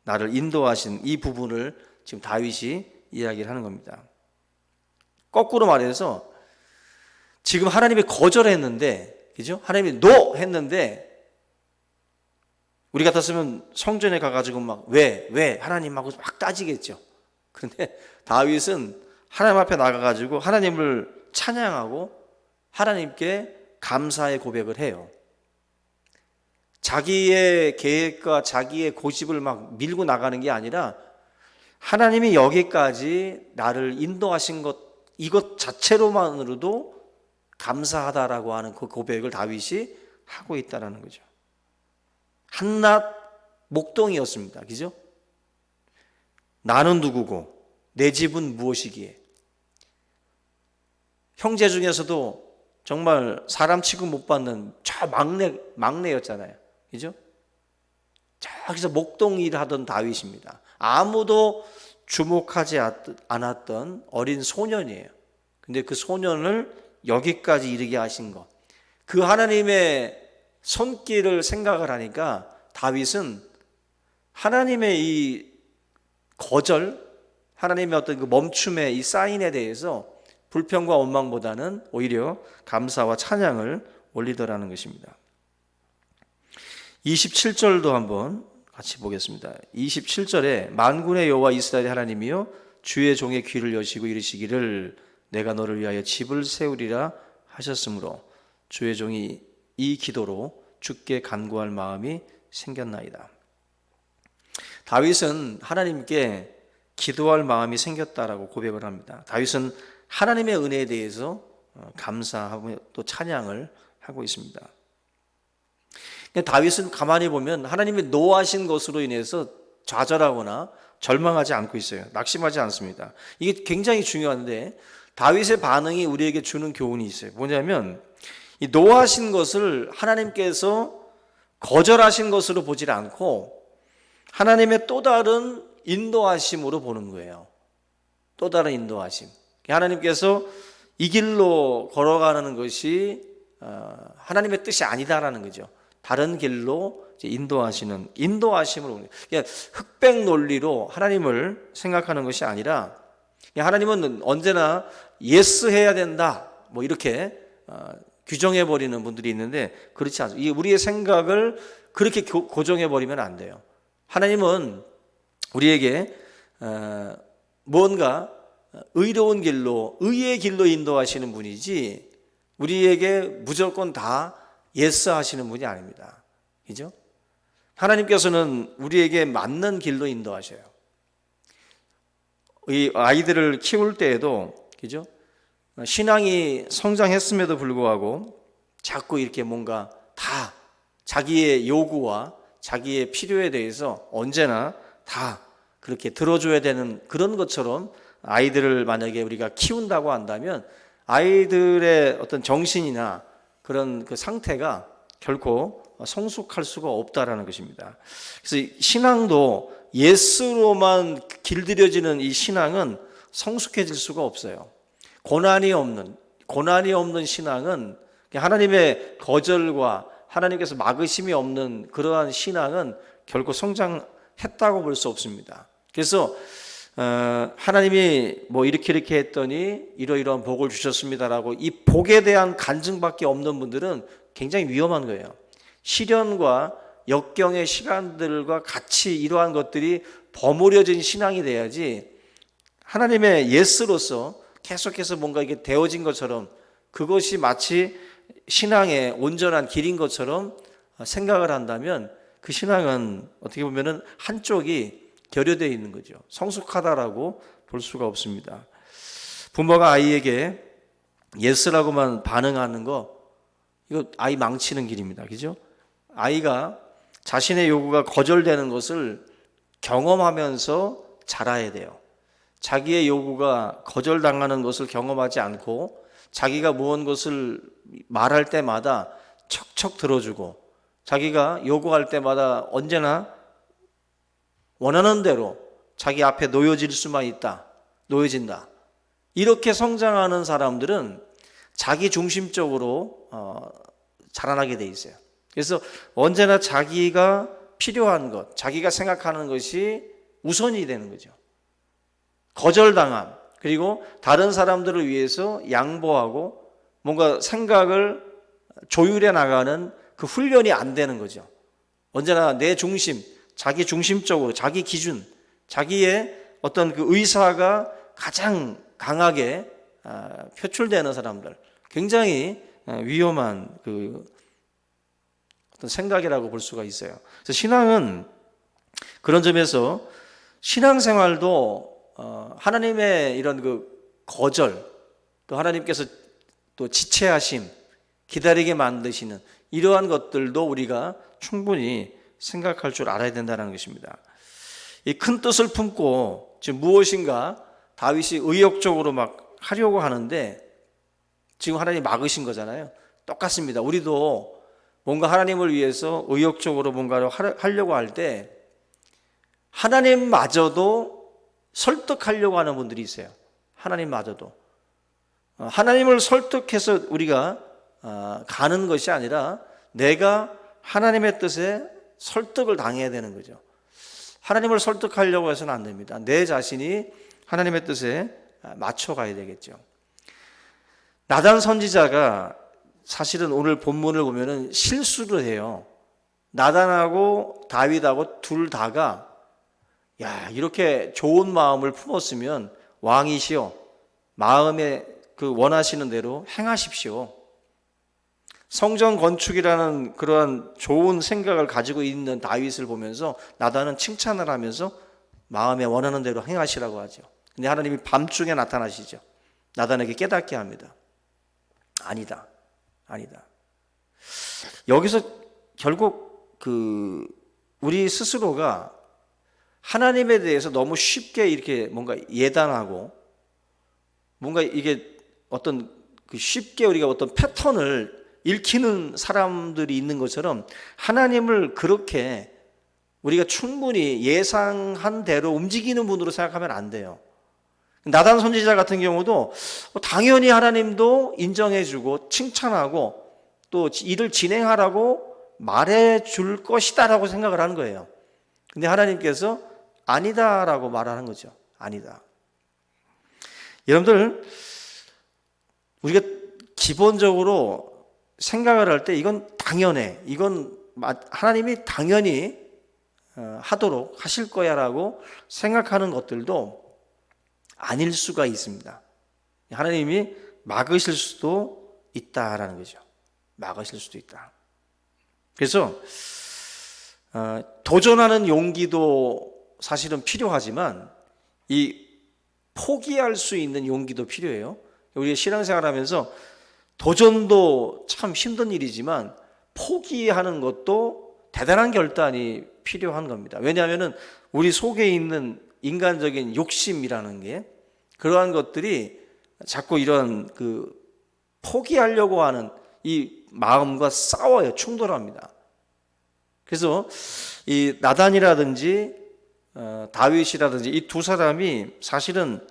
나를 인도하신 이 부분을 지금 다윗이 이야기를 하는 겁니다. 거꾸로 말해서 지금 하나님이 거절했는데, 그죠? 하나님이 노 했는데 우리 같았으면 성전에 가가지고 막 왜 하나님하고 막 따지겠죠. 그런데 다윗은 하나님 앞에 나가가지고 하나님을 찬양하고 하나님께 감사의 고백을 해요. 자기의 계획과 자기의 고집을 막 밀고 나가는 게 아니라 하나님이 여기까지 나를 인도하신 것, 이것 자체로만으로도 감사하다라고 하는 그 고백을 다윗이 하고 있다는 거죠. 한낱 목동이었습니다. 그죠? 나는 누구고 내 집은 무엇이기에. 형제 중에서도 정말 사람 취급 못 받는 저 막내였잖아요. 그죠? 저기서 목동 일을 하던 다윗입니다. 아무도 주목하지 않았던 어린 소년이에요. 근데 그 소년을 여기까지 이르게 하신 것, 그 하나님의 손길을 생각을 하니까 다윗은 하나님의 이 거절, 하나님의 어떤 그 멈춤의 이 사인에 대해서 불평과 원망보다는 오히려 감사와 찬양을 올리더라는 것입니다. 27절도 한번 같이 보겠습니다. 27절에 만군의 여호와 이스라엘의 하나님이여 주의 종의 귀를 여시고 이르시기를 내가 너를 위하여 집을 세우리라 하셨으므로 주의 종이 이 기도로 주께 간구할 마음이 생겼나이다. 다윗은 하나님께 기도할 마음이 생겼다라고 고백을 합니다. 다윗은 하나님의 은혜에 대해서 감사하고 또 찬양을 하고 있습니다. 다윗은 가만히 보면 하나님이 노하신 것으로 인해서 좌절하거나 절망하지 않고 있어요. 낙심하지 않습니다. 이게 굉장히 중요한데 다윗의 반응이 우리에게 주는 교훈이 있어요. 뭐냐면 이 노하신 것을 하나님께서 거절하신 것으로 보질 않고 하나님의 또 다른 인도하심으로 보는 거예요. 또 다른 인도하심. 하나님께서 이 길로 걸어가는 것이 하나님의 뜻이 아니다라는 거죠. 다른 길로 인도하시는 인도하심으로, 흑백 논리로 하나님을 생각하는 것이 아니라 하나님은 언제나 예스 해야 된다 뭐 이렇게 규정해 버리는 분들이 있는데 그렇지 않습니다. 우리의 생각을 그렇게 고정해 버리면 안 돼요. 하나님은 우리에게 뭔가 의로운 길로, 의의 길로 인도하시는 분이지 우리에게 무조건 다 예스 하시는 분이 아닙니다. 그죠? 하나님께서는 우리에게 맞는 길로 인도하셔요. 이 아이들을 키울 때에도, 그죠? 신앙이 성장했음에도 불구하고 자꾸 이렇게 뭔가 다 자기의 요구와 자기의 필요에 대해서 언제나 다 그렇게 들어줘야 되는 그런 것처럼 아이들을 만약에 우리가 키운다고 한다면 아이들의 어떤 정신이나 그런 그 상태가 결코 성숙할 수가 없다라는 것입니다. 그래서 신앙도 예스로만 길들여지는 이 신앙은 성숙해질 수가 없어요. 고난이 없는 신앙은, 하나님의 거절과 하나님께서 막으심이 없는 그러한 신앙은 결코 성장했다고 볼 수 없습니다. 그래서 하나님이 뭐 이렇게 했더니 이러이러한 복을 주셨습니다라고 이 복에 대한 간증밖에 없는 분들은 굉장히 위험한 거예요. 시련과 역경의 시간들과 같이 이러한 것들이 버무려진 신앙이 돼야지, 하나님의 예스로서 계속해서 뭔가 이게 되어진 것처럼 그것이 마치 신앙의 온전한 길인 것처럼 생각을 한다면 그 신앙은 어떻게 보면은 한쪽이 결여되어 있는 거죠. 성숙하다라고 볼 수가 없습니다. 부모가 아이에게 예스라고만 반응하는 거, 이거 아이 망치는 길입니다. 그죠? 아이가 자신의 요구가 거절되는 것을 경험하면서 자라야 돼요. 자기의 요구가 거절당하는 것을 경험하지 않고 자기가 무언 것을 말할 때마다 척척 들어주고 자기가 요구할 때마다 언제나 원하는 대로 자기 앞에 놓여질 수만 있다. 놓여진다. 이렇게 성장하는 사람들은 자기 중심적으로 자라나게 돼 있어요. 그래서 언제나 자기가 필요한 것, 자기가 생각하는 것이 우선이 되는 거죠. 거절당함, 그리고 다른 사람들을 위해서 양보하고 뭔가 생각을 조율해 나가는 그 훈련이 안 되는 거죠. 언제나 내 중심, 자기 중심적으로, 자기 기준, 자기의 어떤 그 의사가 가장 강하게 표출되는 사람들, 굉장히 위험한 그 어떤 생각이라고 볼 수가 있어요. 그래서 신앙은 그런 점에서 신앙생활도 하나님의 이런 그 거절, 또 하나님께서 또 지체하심, 기다리게 만드시는 이러한 것들도 우리가 충분히 생각할 줄 알아야 된다는 것입니다. 이 큰 뜻을 품고 지금 무엇인가 다윗이 의욕적으로 막 하려고 하는데 지금 하나님이 막으신 거잖아요. 똑같습니다. 우리도 뭔가 하나님을 위해서 의욕적으로 뭔가를 하려고 할 때 하나님마저도 설득하려고 하는 분들이 있어요. 하나님마저도. 하나님을 설득해서 우리가 가는 것이 아니라 내가 하나님의 뜻에 설득을 당해야 되는 거죠. 하나님을 설득하려고 해서는 안 됩니다. 내 자신이 하나님의 뜻에 맞춰가야 되겠죠. 나단 선지자가 사실은 오늘 본문을 보면은 실수를 해요. 나단하고 다윗하고 둘 다가 이렇게 좋은 마음을 품었으면 왕이시여 마음에 그 원하시는 대로 행하십시오. 성전 건축이라는 그러한 좋은 생각을 가지고 있는 다윗을 보면서 나단은 칭찬을 하면서 마음에 원하는 대로 행하시라고 하죠. 근데 하나님이 밤중에 나타나시죠. 나단에게 깨닫게 합니다. 아니다. 여기서 결국 우리 스스로가 하나님에 대해서 너무 쉽게 이렇게 뭔가 예단하고 뭔가 이게 어떤 쉽게 우리가 어떤 패턴을 읽히는 사람들이 있는 것처럼 하나님을 그렇게 우리가 충분히 예상한 대로 움직이는 분으로 생각하면 안 돼요. 나단 선지자 같은 경우도 당연히 하나님도 인정해주고 칭찬하고 또 일을 진행하라고 말해줄 것이다라고 생각을 하는 거예요. 근데 하나님께서 아니다라고 말하는 거죠. 아니다. 여러분들, 우리가 기본적으로 생각을 할 때 이건 당연해. 이건 하나님이 당연히 하도록 하실 거야 라고 생각하는 것들도 아닐 수가 있습니다. 하나님이 막으실 수도 있다라는 거죠. 막으실 수도 있다. 그래서 도전하는 용기도 사실은 필요하지만 이 포기할 수 있는 용기도 필요해요. 우리 신앙생활하면서 도전도 참 힘든 일이지만 포기하는 것도 대단한 결단이 필요한 겁니다. 왜냐하면 우리 속에 있는 인간적인 욕심이라는 게 그러한 것들이 자꾸 이런 포기하려고 하는 이 마음과 싸워요. 충돌합니다. 그래서 이 나단이라든지 다윗이라든지 이 두 사람이 사실은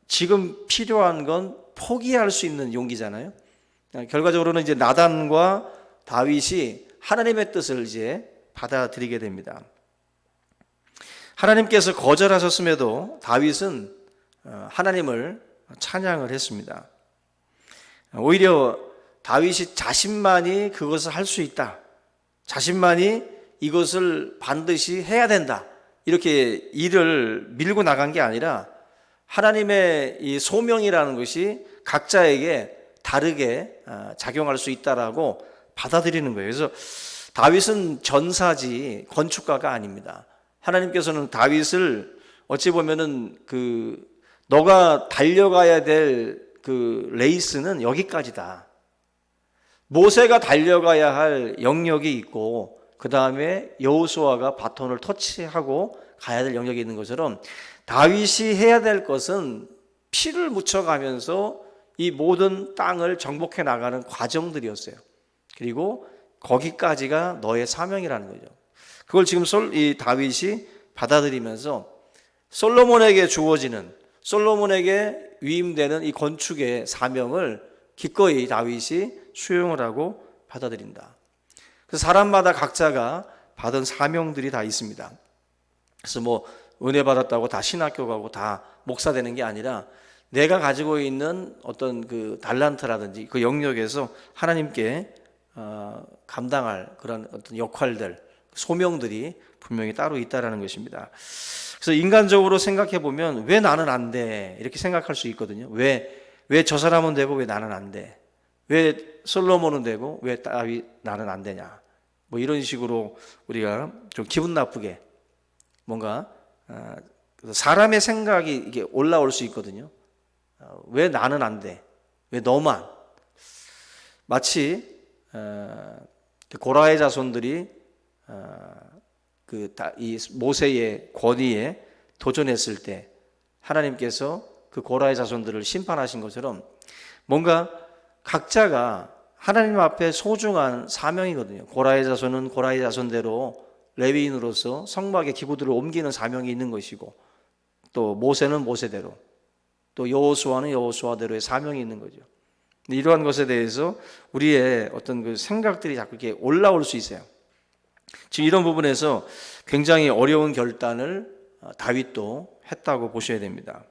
지금 필요한 건 포기할 수 있는 용기잖아요. 결과적으로는 이제 나단과 다윗이 하나님의 뜻을 이제 받아들이게 됩니다. 하나님께서 거절하셨음에도 다윗은 하나님을 찬양을 했습니다. 오히려 다윗이 자신만이 그것을 할 수 있다. 자신만이 이것을 반드시 해야 된다. 이렇게 일을 밀고 나간 게 아니라 하나님의 이 소명이라는 것이 각자에게 다르게 작용할 수 있다라고 받아들이는 거예요. 그래서 다윗은 전사지 건축가가 아닙니다. 하나님께서는 다윗을 어찌 보면은 너가 달려가야 될 그 레이스는 여기까지다. 모세가 달려가야 할 영역이 있고 그 다음에 여호수아가 바톤을 터치하고 가야 될 영역이 있는 것처럼 다윗이 해야 될 것은 피를 묻혀가면서 이 모든 땅을 정복해 나가는 과정들이었어요. 그리고 거기까지가 너의 사명이라는 거죠. 그걸 지금 이 다윗이 받아들이면서 솔로몬에게 주어지는, 솔로몬에게 위임되는 이 건축의 사명을 기꺼이 다윗이 수용을 하고 받아들인다. 그래서 사람마다 각자가 받은 사명들이 다 있습니다. 그래서 뭐 은혜 받았다고 다 신학교 가고 다 목사 되는 게 아니라 내가 가지고 있는 어떤 그 달란트라든지 그 영역에서 하나님께 감당할 그런 어떤 역할들, 소명들이 분명히 따로 있다라는 것입니다. 그래서 인간적으로 생각해 보면 왜 나는 안 돼? 이렇게 생각할 수 있거든요. 왜 저 사람은 되고 왜 나는 안 돼? 왜 솔로몬은 되고 왜 다윗 나는 안 되냐? 뭐 이런 식으로 우리가 좀 기분 나쁘게 뭔가 사람의 생각이 이게 올라올 수 있거든요. 왜 나는 안 돼? 왜 너만? 마치 고라의 자손들이 이 모세의 권위에 도전했을 때 하나님께서 그 고라의 자손들을 심판하신 것처럼 뭔가 각자가 하나님 앞에 소중한 사명이거든요. 고라의 자손은 고라의 자손대로 레위인으로서 성막의 기구들을 옮기는 사명이 있는 것이고 또 모세는 모세대로 또 여호수아는 여호수아대로의 사명이 있는 거죠. 이러한 것에 대해서 우리의 어떤 그 생각들이 자꾸 이렇게 올라올 수 있어요. 지금 이런 부분에서 굉장히 어려운 결단을 다윗도 했다고 보셔야 됩니다.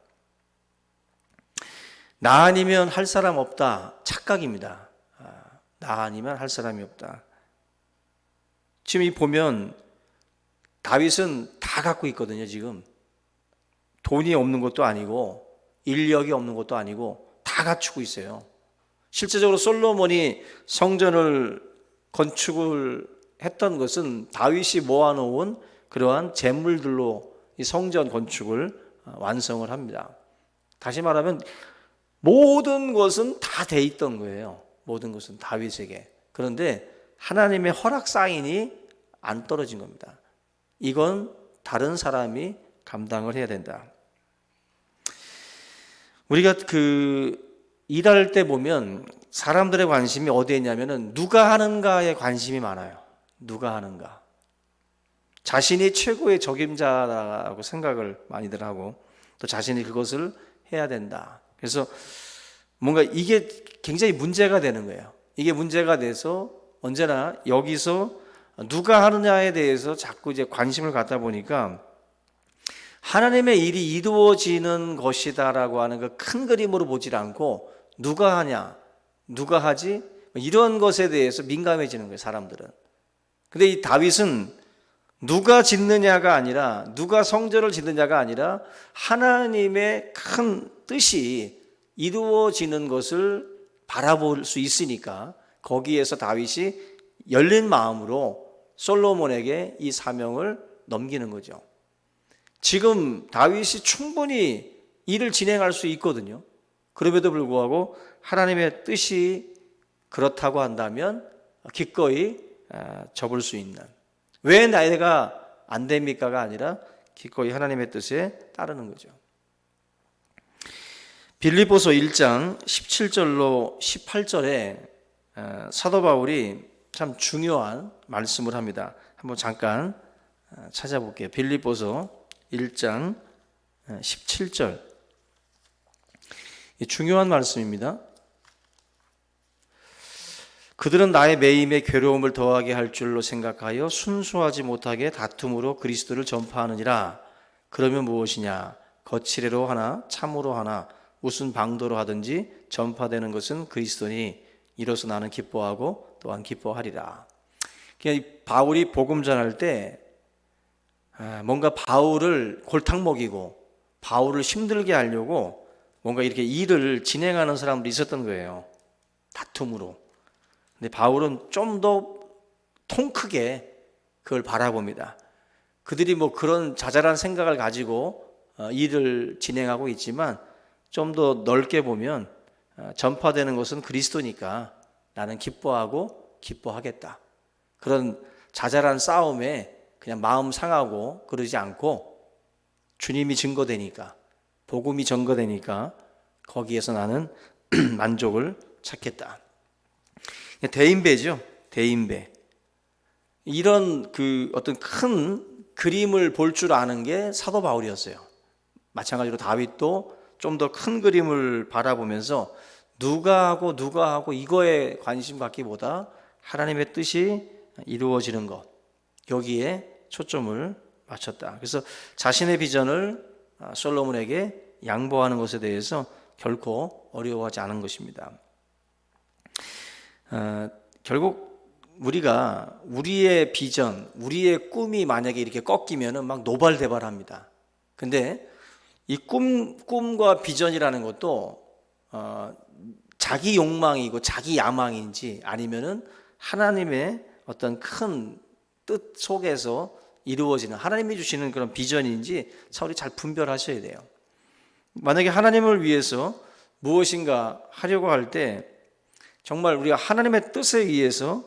나 아니면 할 사람 없다. 착각입니다. 나 아니면 할 사람이 없다. 지금 이 보면 다윗은 다 갖고 있거든요. 지금 돈이 없는 것도 아니고 인력이 없는 것도 아니고 다 갖추고 있어요. 실제적으로 솔로몬이 성전을 건축을 했던 것은 다윗이 모아놓은 그러한 재물들로 이 성전 건축을 완성을 합니다. 다시 말하면 모든 것은 다 돼 있던 거예요. 모든 것은 다윗에게. 그런데 하나님의 허락 사인이 안 떨어진 겁니다. 이건 다른 사람이 감당을 해야 된다. 우리가 일할 때 보면 사람들의 관심이 어디에 있냐면은 누가 하는가에 관심이 많아요. 누가 하는가. 자신이 최고의 적임자라고 생각을 많이들 하고 또 자신이 그것을 해야 된다. 그래서 뭔가 이게 굉장히 문제가 되는 거예요. 이게 문제가 돼서 언제나 여기서 누가 하느냐에 대해서 자꾸 이제 관심을 갖다 보니까 하나님의 일이 이루어지는 것이다라고 하는 그 큰 그림으로 보질 않고 누가 하냐, 누가 하지? 이런 것에 대해서 민감해지는 거예요, 사람들은. 근데 이 다윗은 누가 짓느냐가 아니라, 누가 성전을 짓느냐가 아니라 하나님의 큰 뜻이 이루어지는 것을 바라볼 수 있으니까 거기에서 다윗이 열린 마음으로 솔로몬에게 이 사명을 넘기는 거죠. 지금 다윗이 충분히 일을 진행할 수 있거든요. 그럼에도 불구하고 하나님의 뜻이 그렇다고 한다면 기꺼이 접을 수 있는, 왜 내가 안 됩니까가 아니라 기꺼이 하나님의 뜻에 따르는 거죠. 빌립보서 1장 17절로 18절에 사도 바울이 참 중요한 말씀을 합니다. 한번 잠깐 찾아볼게요. 빌립보서 1장 17절. 중요한 말씀입니다. 그들은 나의 매임에 괴로움을 더하게 할 줄로 생각하여 순수하지 못하게 다툼으로 그리스도를 전파하느니라. 그러면 무엇이냐? 거칠애로 하나 참으로 하나 무슨 방도로 하든지 전파되는 것은 그리스도니 이로써 나는 기뻐하고 또한 기뻐하리라. 그냥 바울이 복음 전할 때 뭔가 바울을 골탕 먹이고 바울을 힘들게 하려고 뭔가 이렇게 일을 진행하는 사람들이 있었던 거예요. 다툼으로. 근데 바울은 좀 더 통 크게 그걸 바라봅니다. 그들이 뭐 그런 자잘한 생각을 가지고 일을 진행하고 있지만 좀 더 넓게 보면 전파되는 것은 그리스도니까 나는 기뻐하고 기뻐하겠다. 그런 자잘한 싸움에 그냥 마음 상하고 그러지 않고 주님이 증거되니까, 복음이 증거되니까 거기에서 나는 만족을 찾겠다. 대인배죠. 대인배. 이런 그 어떤 큰 그림을 볼 줄 아는 게 사도 바울이었어요. 마찬가지로 다윗도 좀 더 큰 그림을 바라보면서 누가 하고 이거에 관심 갖기보다 하나님의 뜻이 이루어지는 것, 여기에 초점을 맞췄다. 그래서 자신의 비전을 솔로몬에게 양보하는 것에 대해서 결코 어려워하지 않은 것입니다. 결국 우리가 우리의 비전, 우리의 꿈이 만약에 이렇게 꺾이면은 막 노발대발합니다. 근데 이 꿈과 비전이라는 것도 자기 욕망이고 자기 야망인지 아니면은 하나님의 어떤 큰 뜻 속에서 이루어지는 하나님이 주시는 그런 비전인지 우리 잘 분별하셔야 돼요. 만약에 하나님을 위해서 무엇인가 하려고 할 때 정말 우리가 하나님의 뜻에 의해서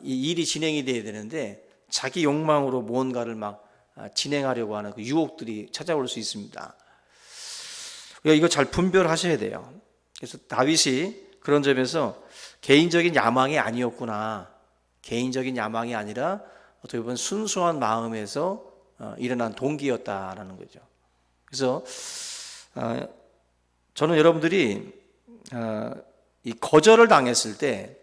이 일이 진행이 돼야 되는데 자기 욕망으로 무언가를 막 진행하려고 하는 그 유혹들이 찾아올 수 있습니다. 우리가 이거 잘 분별하셔야 돼요. 그래서 다윗이 그런 점에서 개인적인 야망이 아니었구나. 개인적인 야망이 아니라 어떻게 보면 순수한 마음에서 일어난 동기였다라는 거죠. 그래서 저는 여러분들이 이 거절을 당했을 때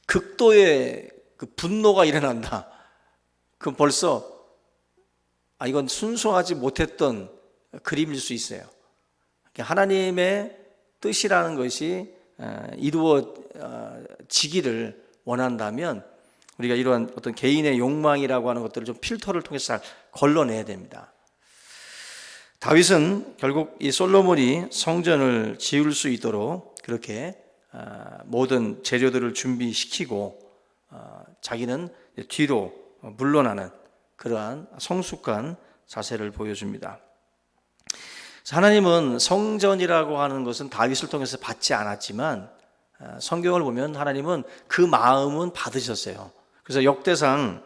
극도의 그 분노가 일어난다. 그럼 벌써 이건 순수하지 못했던 그림일 수 있어요. 하나님의 뜻이라는 것이 이루어지기를 원한다면 우리가 이러한 어떤 개인의 욕망이라고 하는 것들을 좀 필터를 통해서 잘 걸러내야 됩니다. 다윗은 결국 이 솔로몬이 성전을 지을 수 있도록 그렇게 모든 재료들을 준비시키고 자기는 뒤로 물러나는 그러한 성숙한 자세를 보여줍니다. 하나님은 성전이라고 하는 것은 다윗을 통해서 받지 않았지만 성경을 보면 하나님은 그 마음은 받으셨어요. 그래서 역대상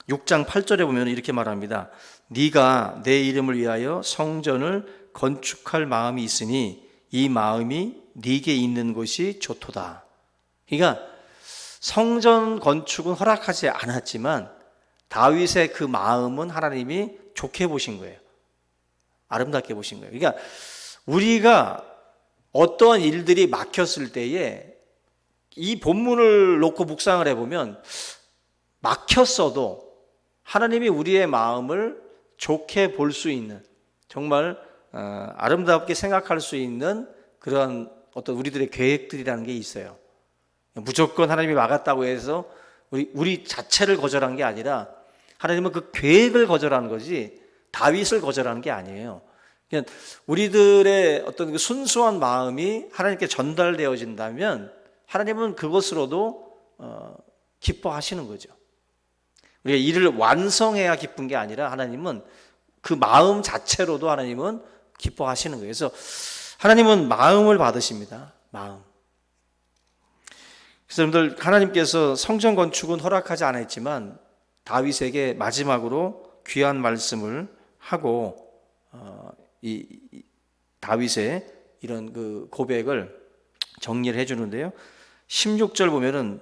6장 8절에 보면 이렇게 말합니다. 네가 내 이름을 위하여 성전을 건축할 마음이 있으니 이 마음이 네게 있는 것이 좋도다. 그러니까 성전 건축은 허락하지 않았지만 다윗의 그 마음은 하나님이 좋게 보신 거예요. 아름답게 보신 거예요. 그러니까 우리가 어떠한 일들이 막혔을 때에 이 본문을 놓고 묵상을 해보면 막혔어도 하나님이 우리의 마음을 좋게 볼 수 있는 정말 아름답게 생각할 수 있는 그런 어떤 우리들의 계획들이라는 게 있어요. 무조건 하나님이 막았다고 해서 우리 자체를 거절한 게 아니라 하나님은 그 계획을 거절하는 거지 다윗을 거절하는 게 아니에요. 그냥 우리들의 어떤 그 순수한 마음이 하나님께 전달되어진다면 하나님은 그것으로도 기뻐하시는 거죠. 우리가 일을 완성해야 기쁜 게 아니라 하나님은 그 마음 자체로도 하나님은 기뻐하시는 거예요. 그래서 하나님은 마음을 받으십니다. 마음. 그래서 여러분들 하나님께서 성전 건축은 허락하지 않았지만 다윗에게 마지막으로 귀한 말씀을 하고 이 다윗의 이런 그 고백을 정리를 해주는데요. 16절 보면은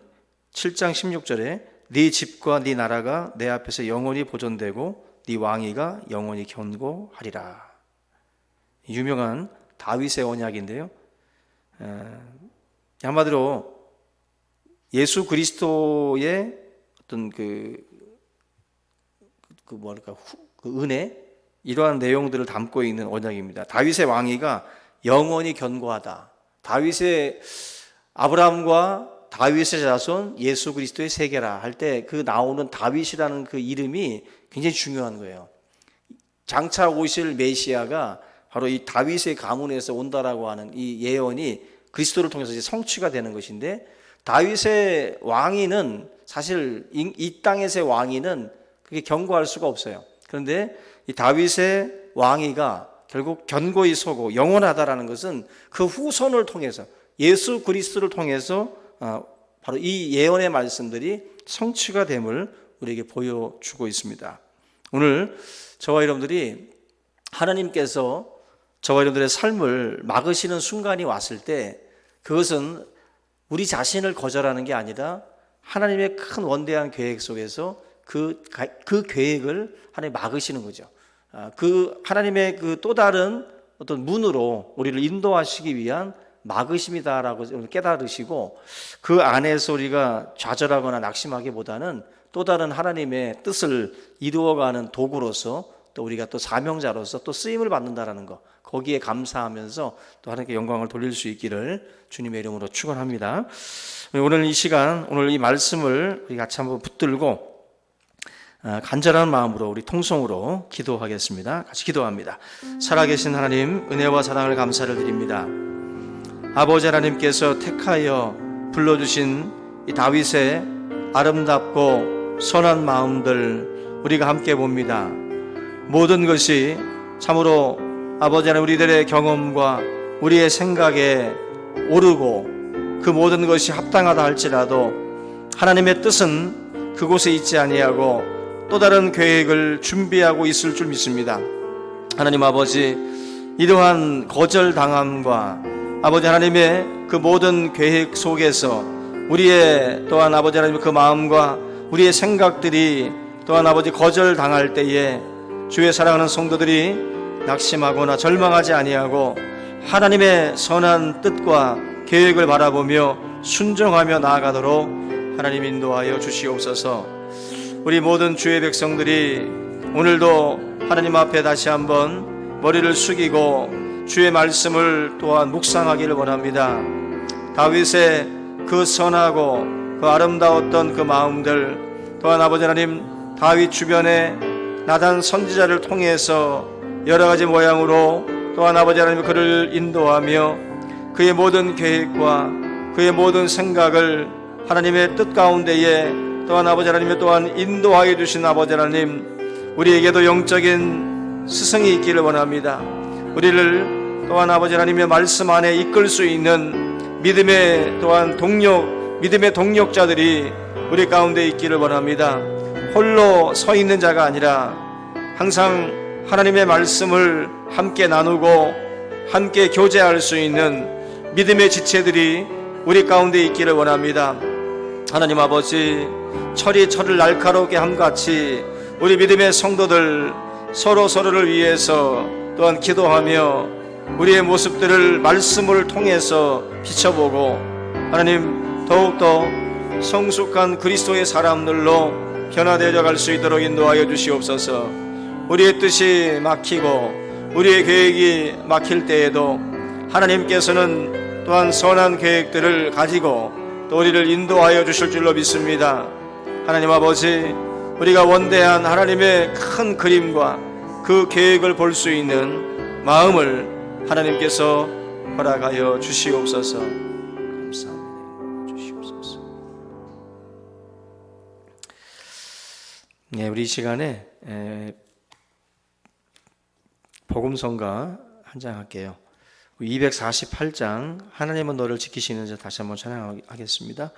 7장 16절에 네 집과 네 나라가 내 앞에서 영원히 보존되고 네 왕위가 영원히 견고하리라. 유명한 다윗의 언약인데요. 한마디로 예수 그리스도의 어떤 그 은혜 이러한 내용들을 담고 있는 언약입니다. 다윗의 왕위가 영원히 견고하다. 다윗의 아브라함과 다윗의 자손 예수 그리스도의 세계라 할 때 그 나오는 다윗이라는 그 이름이 굉장히 중요한 거예요. 장차 오실 메시아가 바로 이 다윗의 가문에서 온다라고 하는 이 예언이 그리스도를 통해서 이제 성취가 되는 것인데 다윗의 왕위는 사실 이 땅에서의 왕위는 그게 견고할 수가 없어요. 그런데 이 다윗의 왕위가 결국 견고히 서고 영원하다라는 것은 그 후손을 통해서 예수 그리스도를 통해서 바로 이 예언의 말씀들이 성취가 됨을 우리에게 보여주고 있습니다. 오늘 저와 여러분들이 하나님께서 저와 여러분들의 삶을 막으시는 순간이 왔을 때 그것은 우리 자신을 거절하는 게 아니라 하나님의 큰 원대한 계획 속에서 그 계획을 하나님 막으시는 거죠. 그 하나님의 그 또 다른 어떤 문으로 우리를 인도하시기 위한 막으심이다라고 깨달으시고 그 안에서 우리가 좌절하거나 낙심하기보다는 또 다른 하나님의 뜻을 이루어가는 도구로서 또 우리가 또 사명자로서 또 쓰임을 받는다라는 거, 거기에 감사하면서 또 하나님께 영광을 돌릴 수 있기를 주님의 이름으로 축원합니다. 오늘 이 시간, 오늘 이 말씀을 우리 같이 한번 붙들고 간절한 마음으로 우리 통성으로 기도하겠습니다. 같이 기도합니다. 살아계신 하나님, 은혜와 사랑을 감사를 드립니다. 아버지 하나님께서 택하여 불러주신 이 다윗의 아름답고 선한 마음들 우리가 함께 봅니다. 모든 것이 참으로 아버지 하나님 우리들의 경험과 우리의 생각에 오르고 그 모든 것이 합당하다 할지라도 하나님의 뜻은 그곳에 있지 아니하고 또 다른 계획을 준비하고 있을 줄 믿습니다. 하나님 아버지, 이러한 거절당함과 아버지 하나님의 그 모든 계획 속에서 우리의 또한 아버지 하나님의 그 마음과 우리의 생각들이 또한 아버지 거절당할 때에 주의 사랑하는 성도들이 낙심하거나 절망하지 아니하고 하나님의 선한 뜻과 계획을 바라보며 순종하며 나아가도록 하나님 인도하여 주시옵소서. 우리 모든 주의 백성들이 오늘도 하나님 앞에 다시 한번 머리를 숙이고 주의 말씀을 또한 묵상하기를 원합니다. 다윗의 그 선하고 그 아름다웠던 그 마음들, 또한 아버지 하나님 다윗 주변에 나단 선지자를 통해서 여러 가지 모양으로 또한 아버지 하나님 그를 인도하며 그의 모든 계획과 그의 모든 생각을 하나님의 뜻 가운데에 또한 아버지 하나님의 또한 인도하여 주신 아버지 하나님, 우리에게도 영적인 스승이 있기를 원합니다. 우리를 또한 아버지 하나님의 말씀 안에 이끌 수 있는 믿음의 또한 믿음의 동력자들이 우리 가운데 있기를 원합니다. 홀로 서 있는 자가 아니라 항상 하나님의 말씀을 함께 나누고 함께 교제할 수 있는 믿음의 지체들이 우리 가운데 있기를 원합니다. 하나님 아버지, 철이 철을 날카롭게 함같이 우리 믿음의 성도들 서로를 위해서 또한 기도하며 우리의 모습들을 말씀을 통해서 비춰보고 하나님 더욱더 성숙한 그리스도의 사람들로 변화되어 갈 수 있도록 인도하여 주시옵소서. 우리의 뜻이 막히고 우리의 계획이 막힐 때에도 하나님께서는 또한 선한 계획들을 가지고 또 우리를 인도하여 주실 줄로 믿습니다. 하나님 아버지, 우리가 원대한 하나님의 큰 그림과 그 계획을 볼 수 있는 마음을 하나님께서 허락하여 주시옵소서. 감사합니다. 주시옵소서. 네, 우리 이 시간에 복음성가 한 장 할게요. 248장 하나님은 너를 지키시는 자 다시 한번 찬양하겠습니다.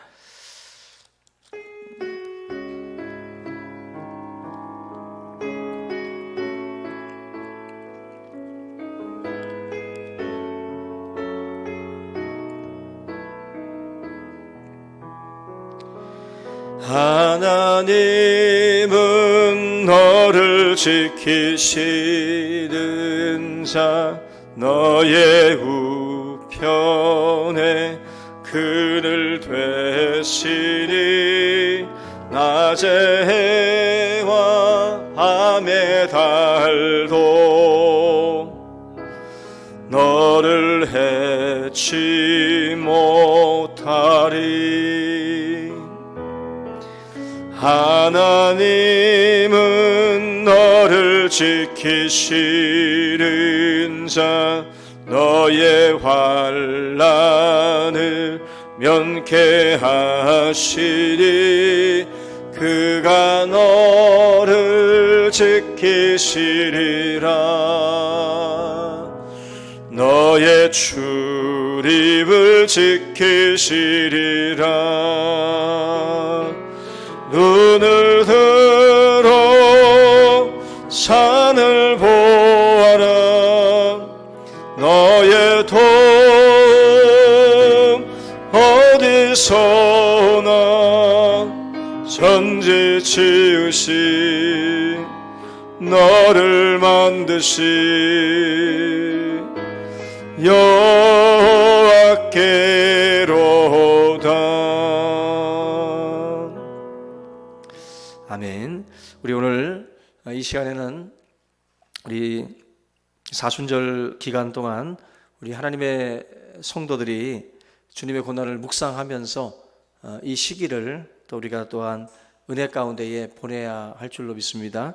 하나님은 너를 지키시는 자 너의 우편에 그를 되시니 낮의 해와 밤의 달도 너를 해치 못하리. 하나님은 너를 지키시는 자 너의 환난을 면케하시리. 그가 너를 지키시리라. 너의 출입을 지키시리라. 눈을 들어 산을 보아라. 너의 도움 어디서나 천지 지으신 너를 만드신 여호와께로다. 아멘. 우리 오늘 이 시간에는 우리 사순절 기간 동안 우리 하나님의 성도들이 주님의 고난을 묵상하면서 이 시기를 또 우리가 또한 은혜 가운데에 보내야 할 줄로 믿습니다.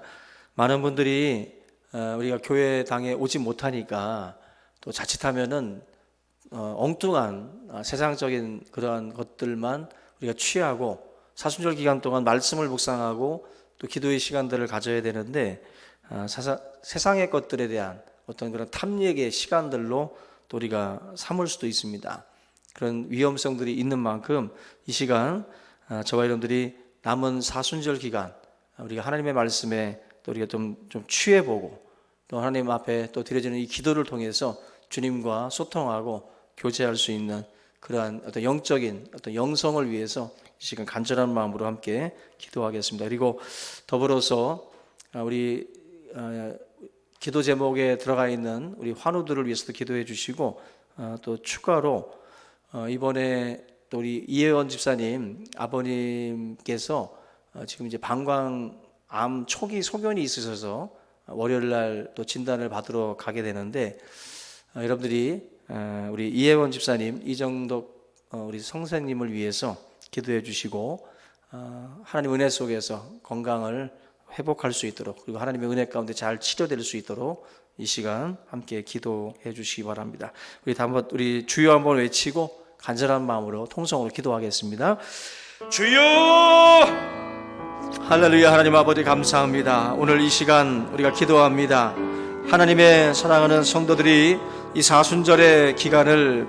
많은 분들이 우리가 교회당에 오지 못하니까 또 자칫하면은 엉뚱한 세상적인 그러한 것들만 우리가 취하고 사순절 기간 동안 말씀을 묵상하고 또 기도의 시간들을 가져야 되는데 세상의 것들에 대한 어떤 그런 탐닉의 시간들로 또 우리가 삼을 수도 있습니다. 그런 위험성들이 있는 만큼 이 시간 저와 여러분들이 남은 사순절 기간 우리가 하나님의 말씀에 또 우리가 좀 취해보고 또 하나님 앞에 또 드려지는 이 기도를 통해서 주님과 소통하고 교제할 수 있는 그러한 어떤 영적인 어떤 영성을 위해서 이 시간 간절한 마음으로 함께 기도하겠습니다. 그리고 더불어서 우리 기도 제목에 들어가 있는 우리 환우들을 위해서도 기도해 주시고 또 추가로 이번에 또 우리 이혜원 집사님 아버님께서 지금 이제 방광암 초기 소견이 있으셔서 월요일 날 또 진단을 받으러 가게 되는데 여러분들이 우리 이혜원 집사님 이정덕 우리 선생님을 위해서 기도해 주시고 하나님 은혜 속에서 건강을 회복할 수 있도록 그리고 하나님의 은혜 가운데 잘 치료될 수 있도록 이 시간 함께 기도해 주시기 바랍니다. 우리 주여 한번 외치고 간절한 마음으로 통성으로 기도하겠습니다. 주여, 할렐루야. 하나님 아버지 감사합니다. 오늘 이 시간 우리가 기도합니다. 하나님의 사랑하는 성도들이 이 사순절의 기간을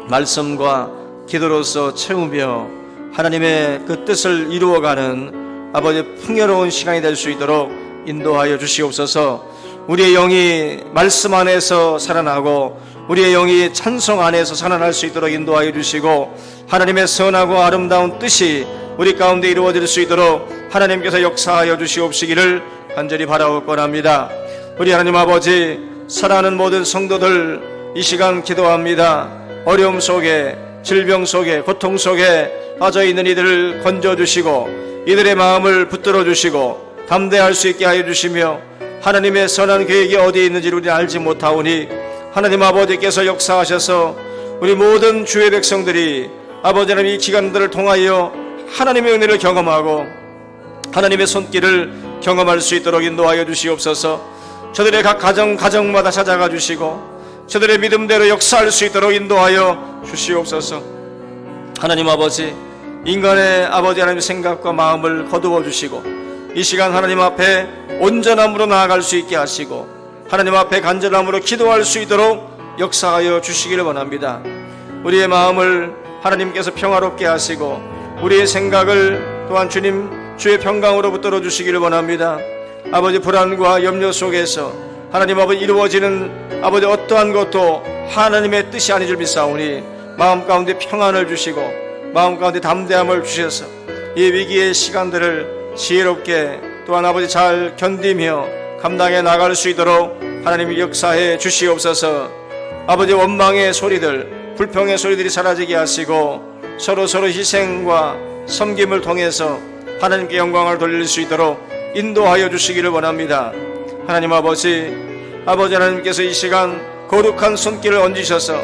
말씀과 기도로서 채우며 하나님의 그 뜻을 이루어가는 아버지 풍요로운 시간이 될 수 있도록 인도하여 주시옵소서. 우리의 영이 말씀 안에서 살아나고 우리의 영이 찬송 안에서 살아날 수 있도록 인도하여 주시고 하나님의 선하고 아름다운 뜻이 우리 가운데 이루어질 수 있도록 하나님께서 역사하여 주시옵시기를 간절히 바라옵건합니다. 우리 하나님 아버지 사랑하는 모든 성도들 이 시간 기도합니다. 어려움 속에 질병 속에 고통 속에 빠져있는 이들을 건져주시고 이들의 마음을 붙들어 주시고 담대할 수 있게 하여 주시며 하나님의 선한 계획이 어디에 있는지를 우리는 알지 못하오니 하나님 아버지께서 역사하셔서 우리 모든 주의 백성들이 아버지 하나님 이 기간들을 통하여 하나님의 은혜를 경험하고 하나님의 손길을 경험할 수 있도록 인도하여 주시옵소서. 저들의 각 가정마다 찾아가 주시고 저들의 믿음대로 역사할 수 있도록 인도하여 주시옵소서. 하나님 아버지 인간의 아버지 하나님의 생각과 마음을 거두어 주시고 이 시간 하나님 앞에 온전함으로 나아갈 수 있게 하시고 하나님 앞에 간절함으로 기도할 수 있도록 역사하여 주시기를 원합니다. 우리의 마음을 하나님께서 평화롭게 하시고 우리의 생각을 또한 주의 평강으로 붙들어 주시기를 원합니다. 아버지 불안과 염려 속에서 하나님 아버지 이루어지는 아버지 어떠한 것도 하나님의 뜻이 아닌 줄 믿사오니 마음 가운데 평안을 주시고 마음 가운데 담대함을 주셔서 이 위기의 시간들을 지혜롭게 또한 아버지 잘 견디며 감당해 나갈 수 있도록 하나님이 역사해 주시옵소서. 아버지 원망의 소리들 불평의 소리들이 사라지게 하시고 서로 희생과 섬김을 통해서 하나님께 영광을 돌릴 수 있도록 인도하여 주시기를 원합니다. 하나님 아버지 하나님께서 이 시간 거룩한 손길을 얹으셔서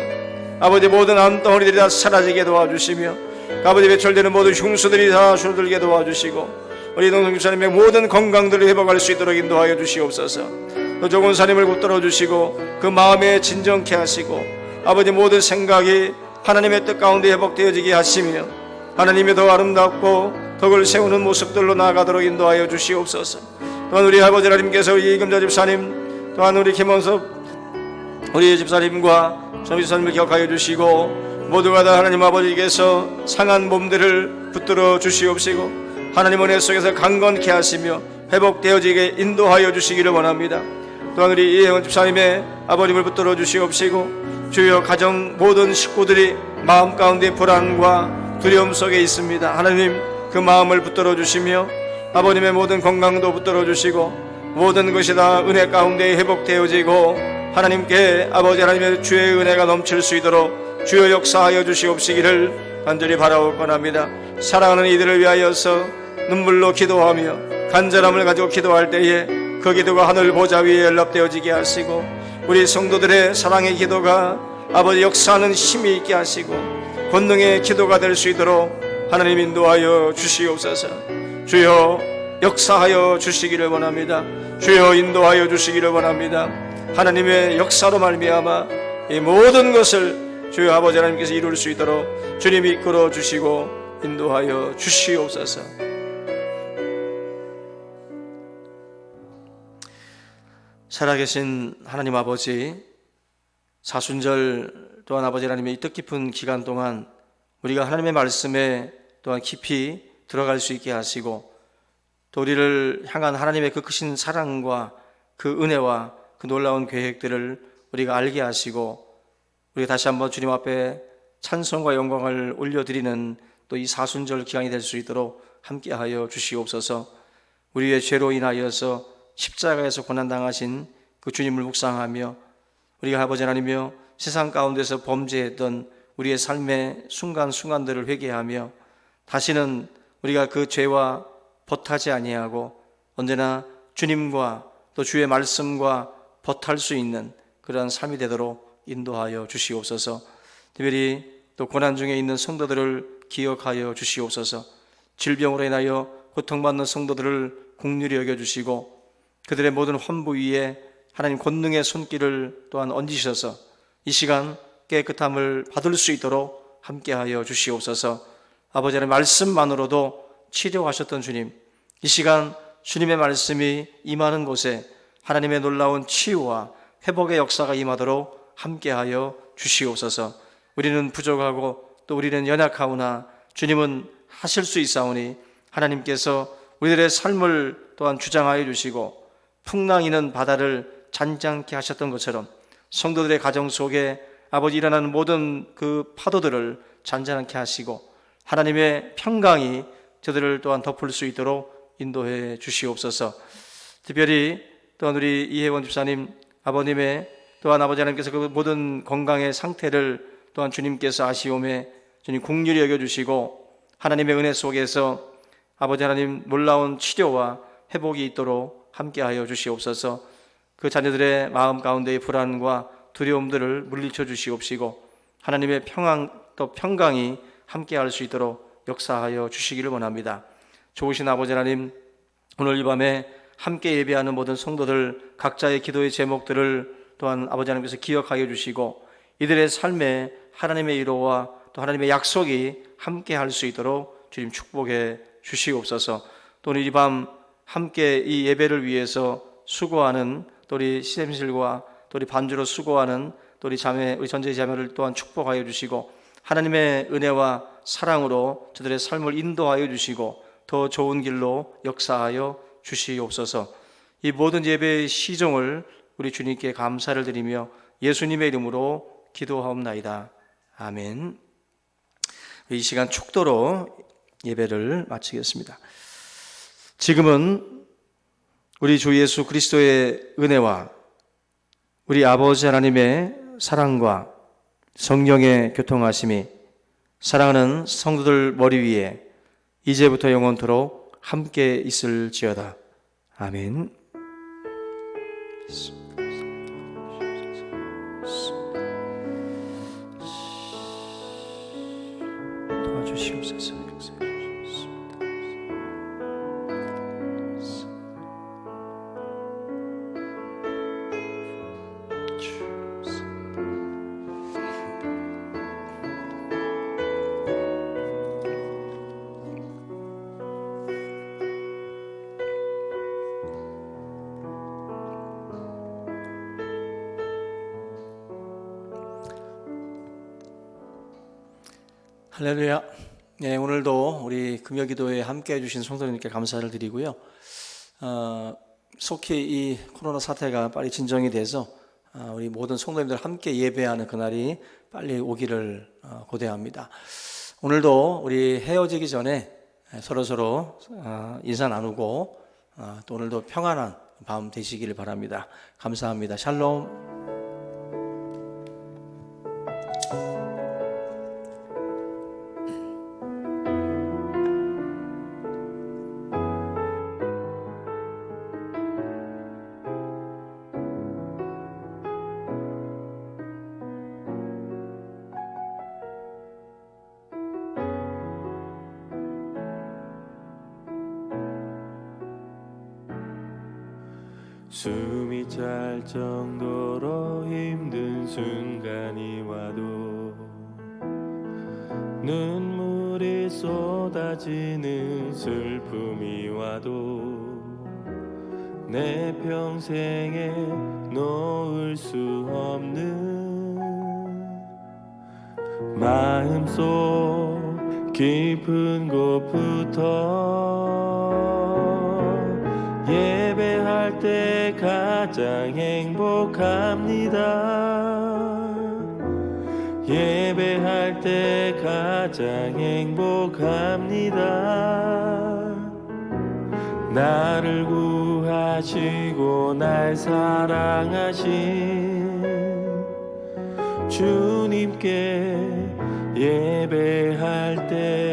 아버지 모든 암덩어리들이 다 사라지게 도와주시며 아버지 배출되는 모든 흉수들이 다 줄어들게 도와주시고 우리 동성 집사님의 모든 건강들을 회복할 수 있도록 인도하여 주시옵소서. 또 조건 사님을 붙들어 주시고 그 마음에 진정케 하시고 아버지 모든 생각이 하나님의 뜻 가운데 회복되어지게 하시며 하나님의 더 아름답고 덕을 세우는 모습들로 나아가도록 인도하여 주시옵소서. 또한 우리 아버지 하나님께서 우리 이금자 집사님 또한 우리 김원섭 우리 집사님과 정집사님을 기억하여 주시고 모두가 다 하나님 아버지께서 상한 몸들을 붙들어 주시옵시고 하나님 은혜 속에서 강건케 하시며 회복되어지게 인도하여 주시기를 원합니다. 또한 우리 이혜원 집사님의 아버님을 붙들어 주시옵시고 주여 가정 모든 식구들이 마음 가운데 불안과 두려움 속에 있습니다. 하나님 그 마음을 붙들어 주시며 아버님의 모든 건강도 붙들어 주시고 모든 것이 다 은혜 가운데 회복되어지고 하나님께 아버지 하나님의 주의 은혜가 넘칠 수 있도록 주여 역사하여 주시옵시기를 간절히 바라옵건합니다. 사랑하는 이들을 위하여서 눈물로 기도하며 간절함을 가지고 기도할 때에 그 기도가 하늘 보좌 위에 연락되어지게 하시고 우리 성도들의 사랑의 기도가 아버지 역사하는 힘이 있게 하시고 권능의 기도가 될 수 있도록 하나님 인도하여 주시옵소서. 주여 역사하여 주시기를 원합니다. 주여 인도하여 주시기를 원합니다. 하나님의 역사로 말미암아 이 모든 것을 주여 아버지 하나님께서 이룰 수 있도록 주님이 이끌어 주시고 인도하여 주시옵소서. 살아계신 하나님 아버지, 사순절 또한 아버지 하나님의 이 뜻깊은 기간 동안 우리가 하나님의 말씀에 또한 깊이 들어갈 수 있게 하시고 또 우리를 향한 하나님의 그 크신 사랑과 그 은혜와 그 놀라운 계획들을 우리가 알게 하시고 우리가 다시 한번 주님 앞에 찬송과 영광을 올려드리는 또 이 사순절 기간이 될 수 있도록 함께하여 주시옵소서. 우리의 죄로 인하여서 십자가에서 고난당하신 그 주님을 묵상하며 우리가 아버지 하나님이여 세상 가운데서 범죄했던 우리의 삶의 순간순간들을 회개하며 다시는 우리가 그 죄와 벗하지 아니하고 언제나 주님과 또 주의 말씀과 벗할 수 있는 그러한 삶이 되도록 인도하여 주시옵소서. 특별히 또 고난 중에 있는 성도들을 기억하여 주시옵소서. 질병으로 인하여 고통받는 성도들을 긍휼히 여겨주시고 그들의 모든 환부 위에 하나님 권능의 손길을 또한 얹으셔서 이 시간 깨끗함을 받을 수 있도록 함께하여 주시옵소서. 아버지 하나님 말씀만으로도 치료하셨던 주님, 이 시간 주님의 말씀이 임하는 곳에 하나님의 놀라운 치유와 회복의 역사가 임하도록 함께하여 주시옵소서. 우리는 부족하고 또 우리는 연약하오나 주님은 하실 수 있사오니 하나님께서 우리들의 삶을 또한 주장하여 주시고 풍랑이는 바다를 잔잔케 하셨던 것처럼 성도들의 가정 속에 아버지 일어나는 모든 그 파도들을 잔잔하게 하시고 하나님의 평강이 저들을 또한 덮을 수 있도록 인도해 주시옵소서. 특별히 또한 우리 이혜원 집사님 아버님의 또한 아버지 하나님께서 그 모든 건강의 상태를 또한 주님께서 아시오매 주님 긍휼히 여겨주시고 하나님의 은혜 속에서 아버지 하나님 놀라운 치료와 회복이 있도록 함께하여 주시옵소서. 그 자녀들의 마음 가운데의 불안과 두려움들을 물리쳐 주시옵시고 하나님의 평안 또 평강이 함께할 수 있도록 역사하여 주시기를 원합니다. 좋으신 아버지 하나님, 오늘 이 밤에 함께 예배하는 모든 성도들 각자의 기도의 제목들을 또한 아버지 하나님께서 기억하여 주시고 이들의 삶에 하나님의 위로와 또 하나님의 약속이 함께할 수 있도록 주님 축복해 주시옵소서. 또 오늘 이 밤 함께 이 예배를 위해서 수고하는 또 우리 시샘실과 또 우리 반주로 수고하는 또 우리 자매, 우리 전체 자매를 또한 축복하여 주시고 하나님의 은혜와 사랑으로 저들의 삶을 인도하여 주시고 더 좋은 길로 역사하여 주시옵소서. 이 모든 예배의 시종을 우리 주님께 감사를 드리며 예수님의 이름으로 기도하옵나이다. 아멘. 이 시간 축도로 예배를 마치겠습니다. 지금은 우리 주 예수 그리스도의 은혜와 우리 아버지 하나님의 사랑과 성령의 교통하심이 사랑하는 성도들 머리 위에 이제부터 영원토록 함께 있을지어다. 아멘. 도와주시옵소서. 할렐루야. 네, 오늘도 우리 금요기도에 함께 해주신 성도님께 감사를 드리고요. 속히 이 코로나 사태가 빨리 진정이 돼서 우리 모든 성도님들 함께 예배하는 그날이 빨리 오기를 고대합니다. 오늘도 우리 헤어지기 전에 서로 인사 나누고 또 오늘도 평안한 밤 되시기를 바랍니다. 감사합니다. 샬롬. 숨이 찰 정도로 힘든 순간이 와도 눈물이 쏟아지는 슬픔이 와도 내 평생에 놓을 수 없는 마음속 깊은 곳부터 예배할 때 가장 행복합니다. 예배할 때 가장 행복합니다. 나를 구하시고 날 사랑하신 주님께 예배할 때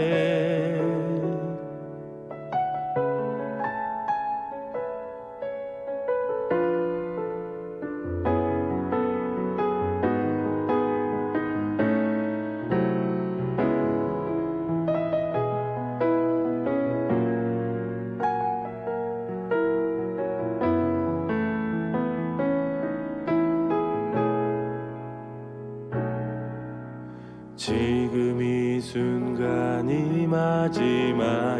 지금 이 순간이 마지막일지라도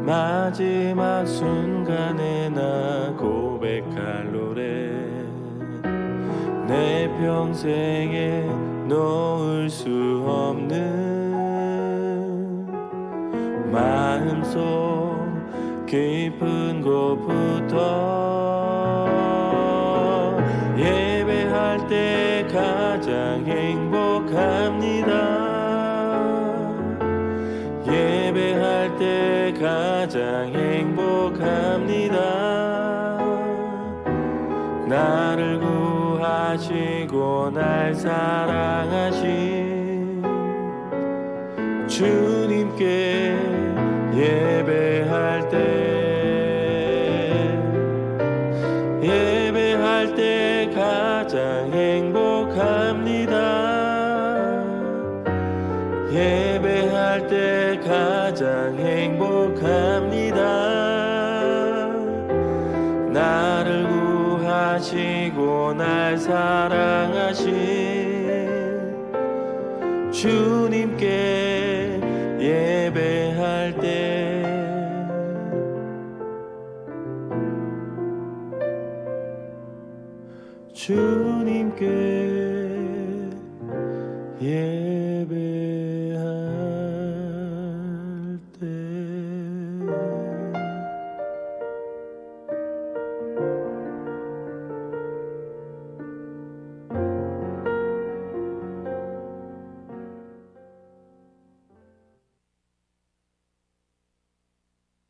마지막 순간에 나 고백할 노래 내 평생에 놓을 수 없는 마음속 깊은 곳부터 예배할 때 가장 행복합니다. 예배할 때 가장 행복합니다. 나를 구하시고 날 사랑하신 주님께 예배할 때 예배할 때 가장 행복합니다. 예배할 때 가장 행복합니다. 나를 구하시고 날 사랑하신 주님께 예배할 때 주님께